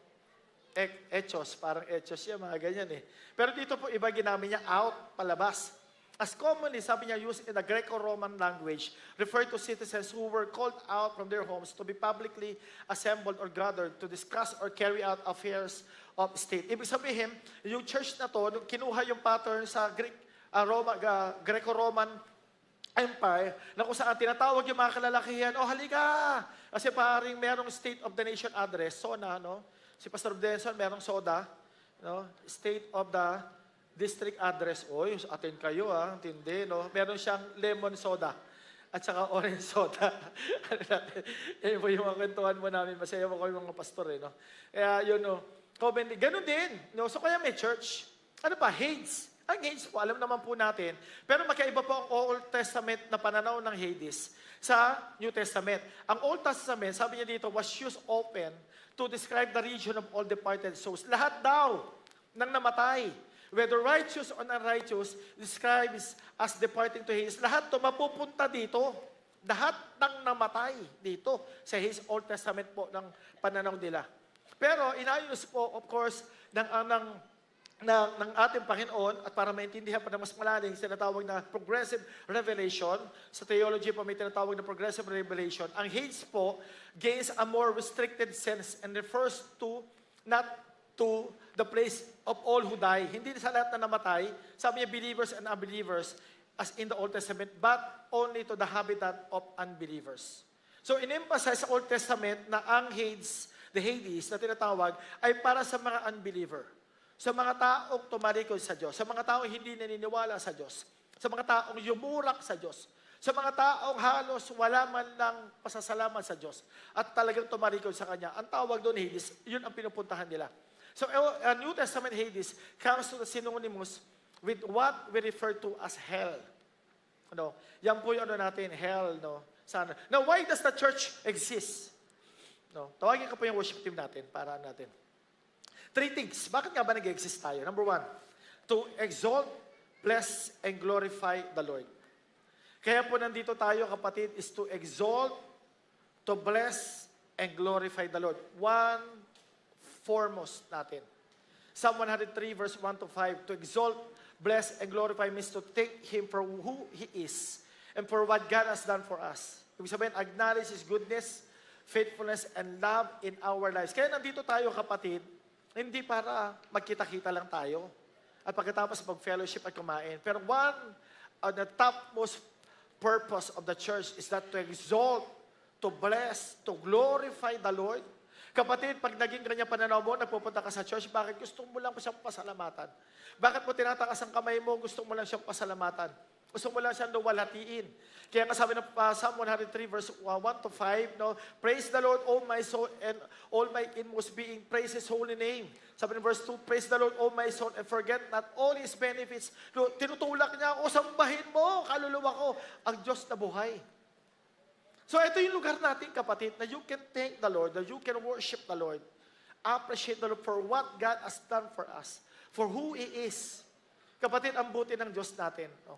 Echos, parang echos yan, mga ganyan Pero dito po iba ginamit niya out, palabas. As commonly, sabi niya, used in the Greco-Roman language, referred to citizens who were called out from their homes to be publicly assembled or gathered to discuss or carry out affairs of state. Ibig sabihin, yung church na to, kinuha yung pattern sa Greco-Roman Empire, na kung saan tinatawag yung mga kalalakihan, halika! Kasi paring merong State of the Nation address, SONA, no? Si Pastor Denson, merong soda, no? State of the District address. Oy, atin kayo, tindi, no? Meron siyang lemon soda at saka orange soda. Yan po yung mga kwentuhan mo namin. Masaya mo kayo mga pastor, no? Kaya yun, no? Commonly, ganun din, no? So kaya may church. Ano pa? Hades. Ang Hades po, alam naman po natin. Pero magkaiba po ang Old Testament na pananaw ng Hades sa New Testament. Ang Old Testament, sabi niya dito, was used often to describe the region of all departed souls. Lahat daw ng namatay, whether righteous or unrighteous, describes as departing to Hades. Lahat to mapupunta dito. Lahat ng namatay dito sa His Old Testament po ng pananaw nila. Pero inayos po, of course, ng ating Panginoon, at para maintindihan pa na mas malalim, tinatawag na progressive revelation. Sa theology po may tinatawag na progressive revelation. Ang Hades po gains a more restricted sense and refers to, not to the place of all who die. Hindi sa lahat na namatay, sabi niya believers and unbelievers, as in the Old Testament, but only to the habitat of unbelievers. So in-emphasize sa Old Testament na ang Hades, the Hades na tinatawag, ay para sa mga unbeliever. Sa mga taong tumarikod sa Diyos, sa mga taong hindi naniniwala sa Diyos, sa mga taong yumurak sa Diyos, sa mga taong halos wala man lang pasasalamat sa Diyos at talagang tumarikod sa Kanya. Ang tawag doon Hades, yun ang pinupuntahan nila. So, New Testament Hades comes to the synonymous with what we refer to as hell. No? Yan po yung natin, hell. No? Sana. Now, why does the church exist? No? Tawagin ko po yung worship team natin para natin. 3 things. Bakit nga ba nag-exist tayo? Number 1, to exalt, bless, and glorify the Lord. Kaya po nandito tayo, kapatid, is to exalt, to bless, and glorify the Lord. One foremost natin. Psalm 103 verse 1 to 5, to exalt, bless, and glorify means to thank Him for who He is and for what God has done for us. Ibig sabihin, acknowledge His goodness, faithfulness, and love in our lives. Kaya nandito tayo, kapatid, hindi para magkita-kita lang tayo at pagkatapos mag-fellowship at kumain. Pero one of the topmost purpose of the church is that to exalt, to bless, to glorify the Lord. Kapatid, pag naging ganyan pananaw mo, nagpupunta ka sa church, bakit gusto mo lang siyang pasalamatan? Bakit mo tinatakas ang kamay mo, gusto mo lang siyang pasalamatan? Gusto mo lang siyang luwalhatiin. Kaya nga sabi ng Psalm 103 verse 1 to 5, no? Praise the Lord, O my soul, and all my inmost being, praise His holy name. Sabi ng verse 2, praise the Lord, O my soul, and forget not all His benefits. Tinutulak niya ako, sambahin mo, kaluluwa ko, ang Diyos na buhay. So ito yung lugar natin, kapatid, na you can thank the Lord, that you can worship the Lord, appreciate the Lord for what God has done for us, for who He is. Kapatid, ang buti ng Diyos natin. No?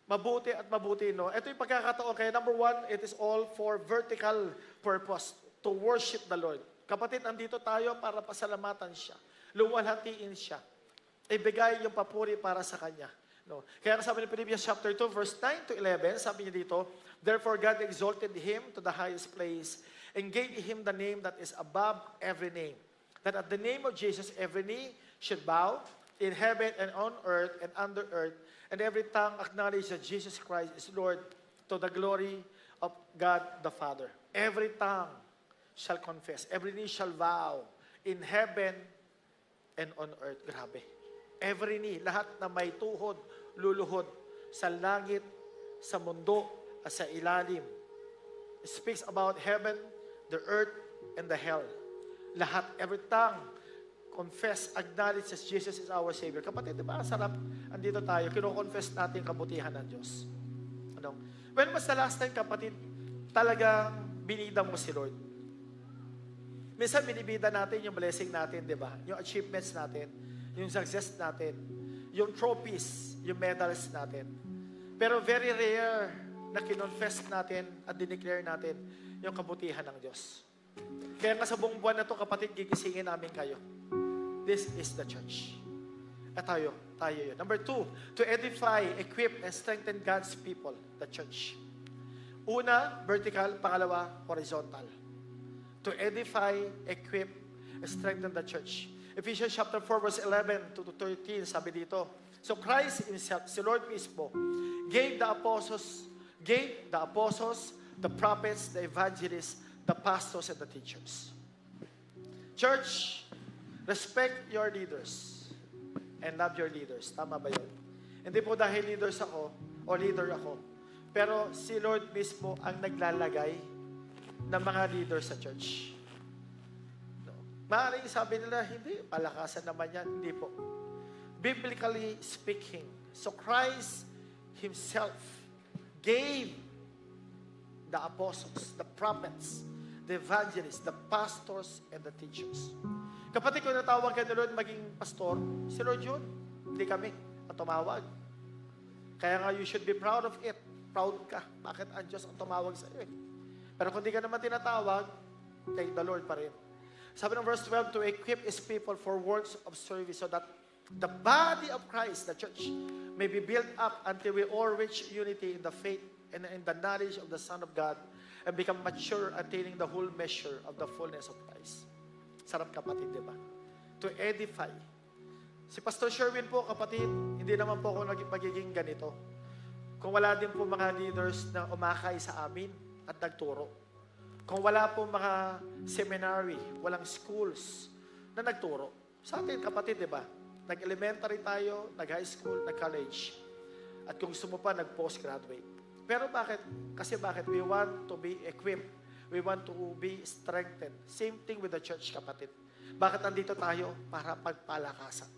Mabuti at mabuti, no? Ito yung pagkakataon. Kaya number one, it is all for vertical purpose, to worship the Lord. Kapatid, andito tayo para pasalamatan siya. Luwalhatiin siya. Ibigay yung papuri para sa Kanya. No? Kaya sabi ni Philippians chapter 2, verse 9 to 11, sabi niya dito, therefore God exalted Him to the highest place and gave Him the name that is above every name. That at the name of Jesus, every knee should bow in heaven and on earth and under earth, and every tongue acknowledge that Jesus Christ is Lord to the glory of God the Father. Every tongue shall confess. Every knee shall bow in heaven and on earth. Grabe. Every knee, lahat na may tuhod, luluhod sa langit, sa mundo, at sa ilalim. It speaks about heaven, the earth, and the hell. Lahat, every tongue confess, acknowledge that Jesus is our Savior. Kapatid, di ba? Sarap. Andito tayo. Kino-confess natin kabutihan ng Diyos. Ano? When was the last time, kapatid, talagang binida mo si Lord? Minsan, binibida natin yung blessing natin, di ba? Yung achievements natin, yung success natin, yung trophies, yung medals natin. Pero very rare na kinonfess natin at dineclare natin yung kabutihan ng Diyos. Kaya nga sa buong buwan na to, kapatid, gigisingin namin kayo. This is the church. At tayo yun. Number 2, to edify, equip, and strengthen God's people, the church. Una, vertical. Pangalawa, horizontal. To edify, equip, and strengthen the church. Ephesians chapter 4, verse 11 to 13, sabi dito, so Christ Himself, si Lord mismo, gave the apostles, the prophets, the evangelists, the pastors, and the teachers. Church, respect your leaders and love your leaders. Tama ba yun? Hindi po dahil leaders ako o leader ako. Pero si Lord mismo ang naglalagay ng mga leaders sa church. No. Maaaring sabi nila, hindi, palakasan naman yan. Hindi po. Biblically speaking, so Christ Himself gave the apostles, the prophets, the evangelists, the pastors, and the teachers. Kapatid, kung natawag ka ni Lord maging pastor, si Lord yun. Hindi kami at tumawag. Kaya nga, you should be proud of it. Proud ka. Bakit ang Diyos ang tumawag sa iyo? Pero kung di ka naman tinatawag, thank the Lord pa rin. Sabi ng verse 12, to equip His people for works of service so that the body of Christ, the church, may be built up until we all reach unity in the faith and in the knowledge of the Son of God and become mature, attaining the whole measure of the fullness of Christ. Sarap, kapatid, di ba? To edify. Si Pastor Sherwin po, kapatid, hindi naman po ako magiging ganito. Kung wala din po mga leaders na umakay sa amin at nagturo. Kung wala po mga seminary, walang schools na nagturo. Sa atin, kapatid, di ba? Nag-elementary tayo, nag-high school, nag-college. At kung gusto mo pa, nag-postgraduate. Pero bakit? Kasi bakit? We want to be equipped. We want to be strengthened. Same thing with the church, kapatid. Bakit nandito tayo? Para pagpalakasan.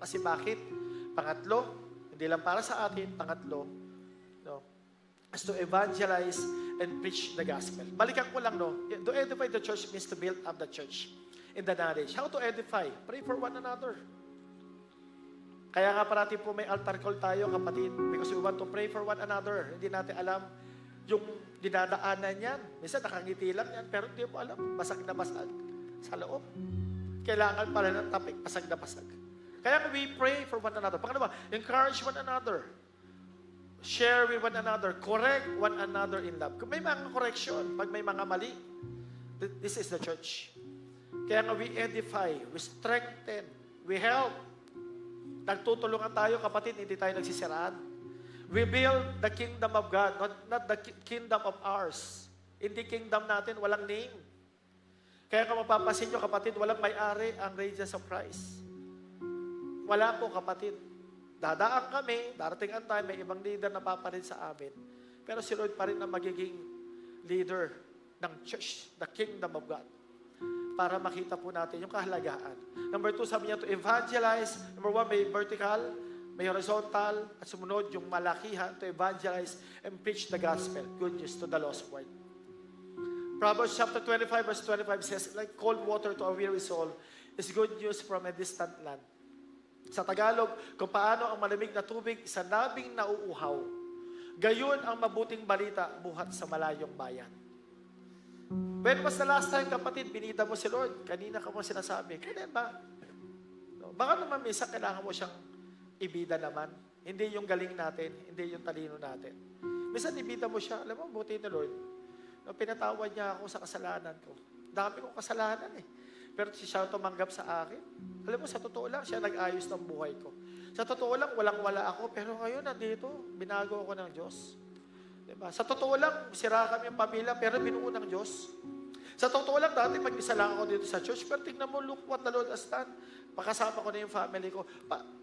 Kasi bakit? Pangatlo, hindi lang para sa atin, pangatlo, no, is to evangelize and preach the gospel. Balikan ko lang, no? To edify the church means to build up the church in the knowledge. How to edify? Pray for one another. Kaya nga parati po may altar call tayo, kapatid, because we want to pray for one another. Hindi natin alam yung dinadaanan yan. Minsan nakangiti lang yan, pero hindi mo alam, basag na basag sa loob. Kailangan pala ng topic, basag na basag. Kaya we pray for one another. Pangalawa, encourage one another. Share with one another. Correct one another in love. Kung may mga correction, pag may mga mali, this is the church. Kaya nga we edify, we strengthen, we help. Nagtutulungan tayo, kapatid, hindi tayo nagsisiraan. We build the kingdom of God, not the kingdom of ours. Hindi kingdom natin, walang name. Kaya kung mapapasin nyo, kapatid, walang may-ari ang Radiance of Christ. Wala po, kapatid. dadaan kami, darating ang time, may ibang leader na papalit sa amin. Pero si Lord pa rin ang magiging leader ng church, the kingdom of God. Para makita po natin yung kahalagahan. Number 2, sabi niya to evangelize. Number 1, may vertical, may horizontal, at sumunod yung malakihan to evangelize and preach the gospel, good news to the lost world. Proverbs chapter 25 verse 25 says, like cold water to a weary soul is good news from a distant land. Sa Tagalog, kung paano ang malamig na tubig sa nabing nauuhaw, gayon ang mabuting balita buhat sa malayong bayan. When was the last time, kapatid, binida mo si Lord? Kanina ka mo sinasabi. Kailan ba? No, baka naman minsan kailangan mo siyang ibida naman. Hindi yung galing natin, hindi yung talino natin. Minsan ibida mo siya, alam mo, buti ni Lord. No, pinatawad niya ako sa kasalanan ko. Dami kong kasalanan eh. Pero siya tumanggap sa akin. Alam mo, sa totoo lang, siya nag-ayos ng buhay ko. Sa totoo lang, walang-wala ako. Pero ngayon, nandito, binago ako ng Diyos. Diba? Sa totoo lang, sira kami ang pamilya, pero binuo ng Diyos. Sa totoo lang, dati mag-isa lang ako dito sa church, pero tingnan mo, look what the Lord has done. Pakasama ko na yung family ko.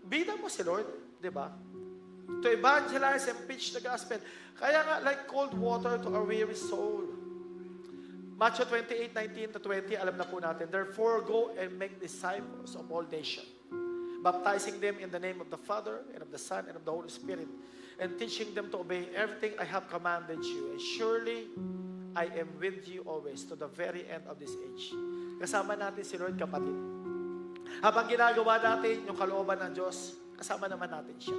Bida mo si Lord, di ba? To evangelize and preach the gospel. Kaya nga, like cold water to a weary soul. Matthew 28:19-20, alam na po natin. Therefore, go and make disciples of all nations, baptizing them in the name of the Father, and of the Son, and of the Holy Spirit, and teaching them to obey everything I have commanded you. And surely, I am with you always to the very end of this age. Kasama natin si Lord, kapatid. Habang ginagawa natin yung kalooban ng Diyos, kasama naman natin siya.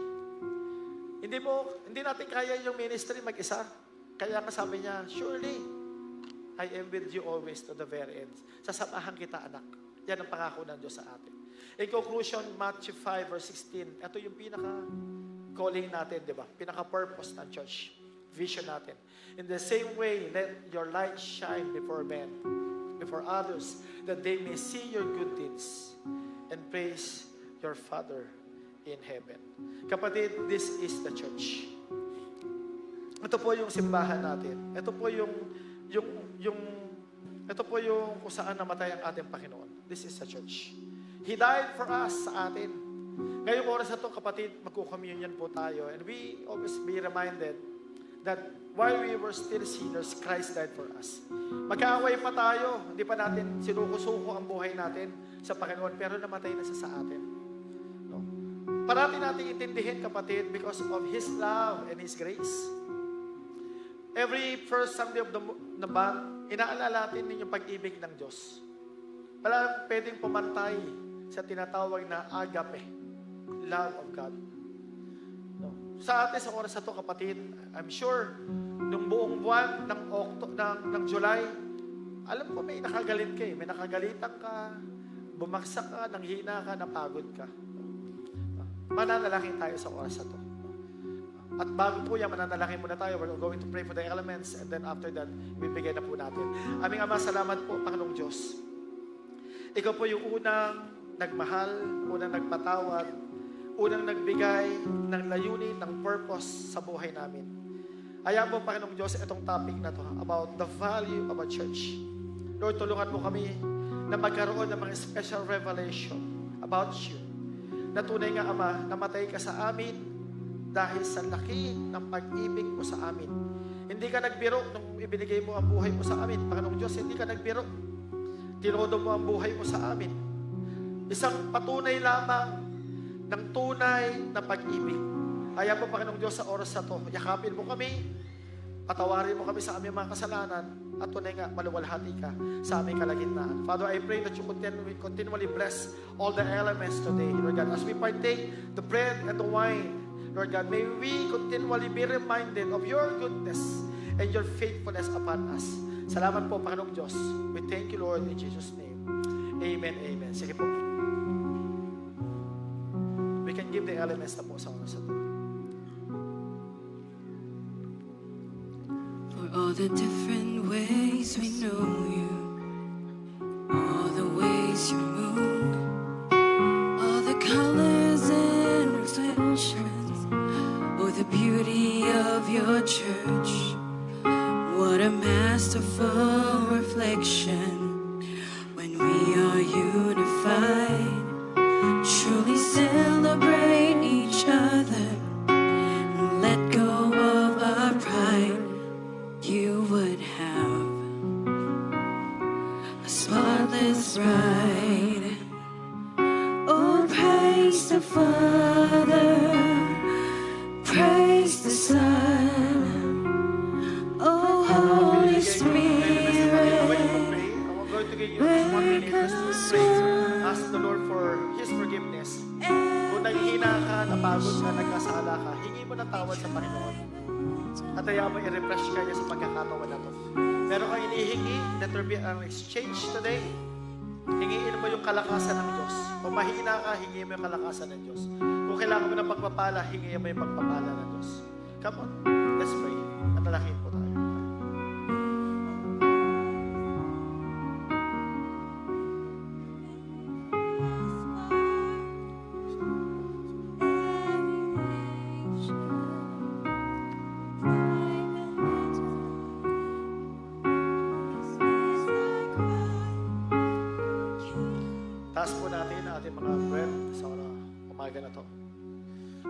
Hindi natin kaya yung ministry mag-isa. Kaya kasabi niya, surely, I am with you always to the very end. Sasamahan kita, anak. Yan ang pangako ng Diyos sa atin. In conclusion, Matthew 5 verse 16, ito yung pinaka-calling natin, di ba? Pinaka-purpose ng church. Vision natin. In the same way, let your light shine before men, before others, that they may see your good deeds and praise your Father in heaven. Kapatid, this is the church. Ito po yung simbahan natin. Ito po yung kung saan namatay ang ating Panginoon. This is the church. He died for us sa atin. Ngayong oras na ito, kapatid, magkukommunion po tayo. And we always be reminded that while we were still sinners, Christ died for us. Magkaaway pa tayo, hindi pa natin sinuko-suko ang buhay natin sa Panginoon, pero namatay na siya sa atin. No? Parati natin intindihin, kapatid, because of His love and His grace. Every first Sunday of the month, inaalala natin yung pag-ibig ng Diyos. Wala pwedeng pumantay sa tinatawag na agape, love of God. No? Sa atin, sa oras na ito, kapatid, I'm sure, nung buong buwan ng July, alam ko may nakagalit ka eh. May nakagalitan ka, bumagsak ka, nanghina ka, napagod ka. Mananalangin tayo sa oras na ito. At bago po yan, mananalangin muna tayo. We're going to pray for the elements, and then after that, bibigay na po natin. Aming Ama, salamat po, Panginoong Diyos. Ikaw po yung unang nagmahal, unang nagpatawad, unang nagbigay ng layunin, ng purpose sa buhay namin. Ayaw po, Panginoong Diyos, itong topic na to about the value of a church. Lord, tulungan mo kami na magkaroon ng mga special revelation about you. Na tunay nga, Ama, namatay ka sa amin dahil sa laki ng pag-ibig mo sa amin. Hindi ka nagbiro nung ibinigay mo ang buhay mo sa amin. Panginoong Diyos, hindi ka nagbiro. Tinodo mo ang buhay mo sa amin. Isang patunay lamang ng tunay na pag-ibig. Kaya po, Panginoong Diyos, sa oras na to, yakapin mo kami, patawarin mo kami sa aming mga kasalanan, at tunay nga, maluwalhati ka sa aming kalagitnaan. Father, I pray that you continually bless all the elements today, Lord God. As we partake the bread and the wine, Lord God, may we continually be reminded of your goodness and your faithfulness upon us. Salamat po, Panginoong Diyos. We thank you, Lord, in Jesus' name. Amen, amen. Sige po. We can give the elements na po sa oras ito. For all the different ways we know you, all the ways you move, all the colors and reflections, the beauty of your church. What a masterful reflection when we are unified, truly celebrate each other. napapagod ka, nagkasala ka, hingi mo ng tawad sa Panginoon. At ayaw mo i-refresh ka niya sa pagkakataon na to. Meron kang inihingi, let there be an exchange today. Hingiin mo yung kalakasan ng Diyos. Kung mahina ka, hingi mo yung kalakasan ng Diyos. Kung kailangan mo ng pagpapala, hingi mo yung pagpapala ng Diyos. Come on, let's pray. Manalangin po tayo. Taas po natin ang ating mga breath sa umaga na to.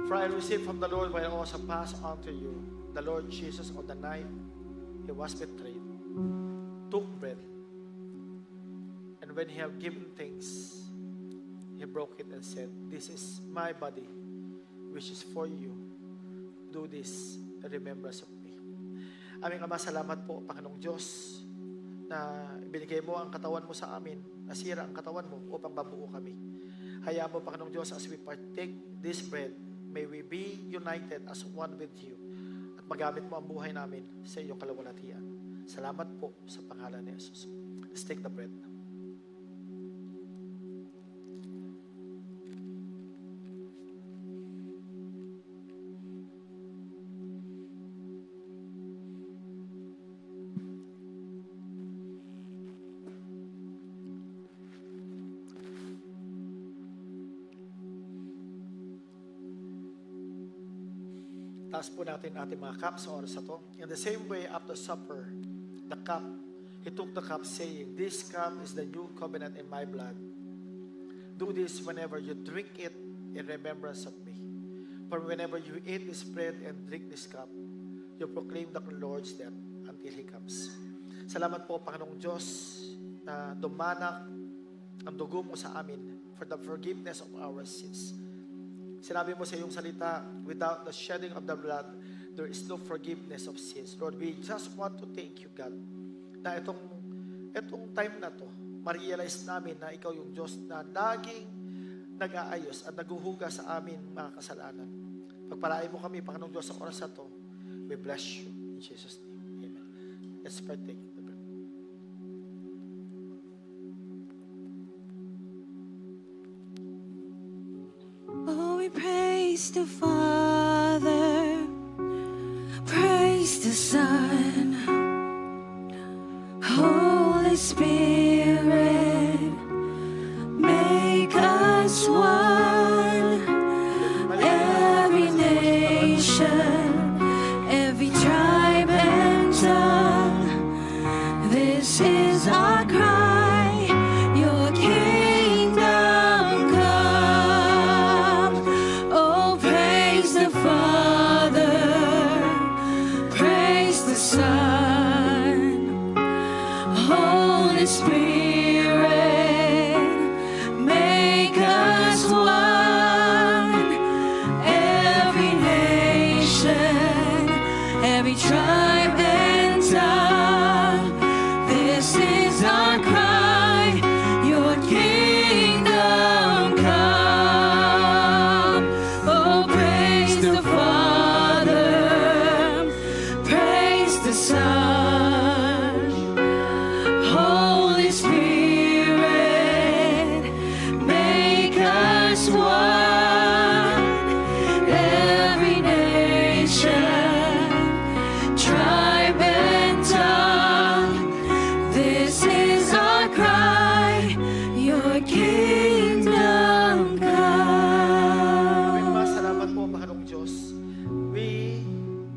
For I received from the Lord what I also pass on to you. The Lord Jesus on the night He was betrayed, took bread, and when He had given thanks, He broke it and said, "This is my body, which is for you. Do this in remembrance of me." Aming Ama, salamat po, Panginoong Diyos, na ibinigay mo ang katawan mo sa amin, nasira ang katawan mo upang mabuo kami. Hayaan mo, Panginoong Diyos, as we partake this bread, may we be united as one with you at magamit mo ang buhay namin sa iyong kalawalatian. Salamat po sa pangalan ni Jesus. Let's take the bread. Taas po natin ating mga cup sa oras na to. In the same way, after supper, the cup, He took the cup saying, "This cup is the new covenant in my blood. Do this whenever you drink it in remembrance of me. For whenever you eat this bread and drink this cup, you proclaim the Lord's death until He comes." Salamat po, Panginoong Diyos, na dumanak ang dugo mo sa amin for the forgiveness of our sins. Sinabi mo sa iyong salita, without the shedding of the blood, there is no forgiveness of sins. Lord, we just want to thank you, God, na itong time na to, ma-realize namin na ikaw yung Diyos na laging nag-aayos at naghuhuga sa amin mga kasalanan. Pagpalain mo kami, Panginoong Diyos, sa oras na to. We bless you. In Jesus' name. Amen. Let's partake. Oh, we praise the Father, praise the Son, Holy Spirit, make us one. Every nation, every tribe and tongue, this is our cry, your kingdom come. Oh, praise the Father, praise the Son, Holy Spirit, make us one. Every nation, every tribe and tongue, this is our cry, your kingdom come. Oh, praise the Father, praise the Son, Holy Spirit, make us one. Every nation, tribe and tongue, this is our cry, your kingdom Aming come. Ama, salamat po, Panginoong Diyos. We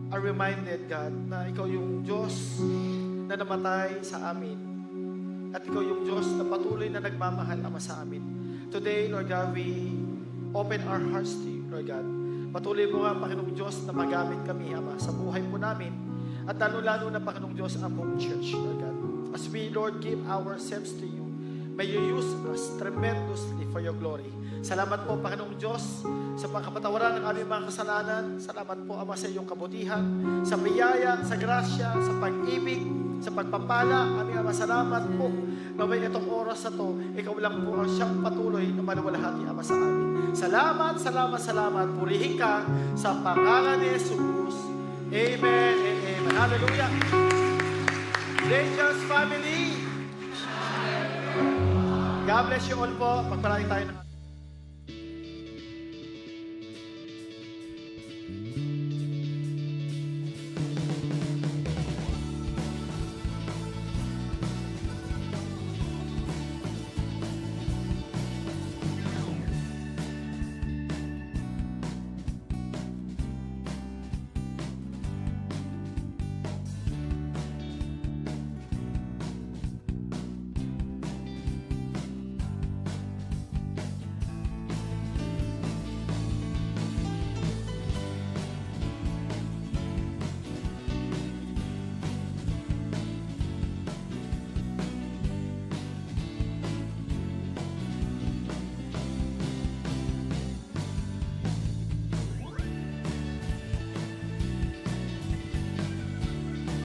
are reminded, God, na ikaw yung Diyos na namatay sa amin. At ikaw yung Diyos na patuloy na nagmamahal, Ama, sa amin. Today, Lord God, we open our hearts to you, Lord God. Patuloy mo nga, Panginoong Diyos, na magamit kami, Ama, sa buhay po namin. At lalo-lalo na, Panginoong Diyos, ang buong church, Lord God. As we, Lord, give ourselves to you, may you use us tremendously for your glory. Salamat po, Panginoong Diyos, sa pagkapatawaran ng aming mga kasalanan. Salamat po, Ama, sa iyong kabutihan, sa biyaya, sa grasya, sa pag-ibig, sa pagpapala. Aming Ama, salamat po na may itong oras na to, ikaw lang po ang siyang patuloy na maluwalhati, Ama, sa amin. Salamat, salamat, salamat. Purihin ka sa pangalan ni Jesus. Amen and amen. Hallelujah. Rachel's family. God bless you all po. Pagpalain tayo ng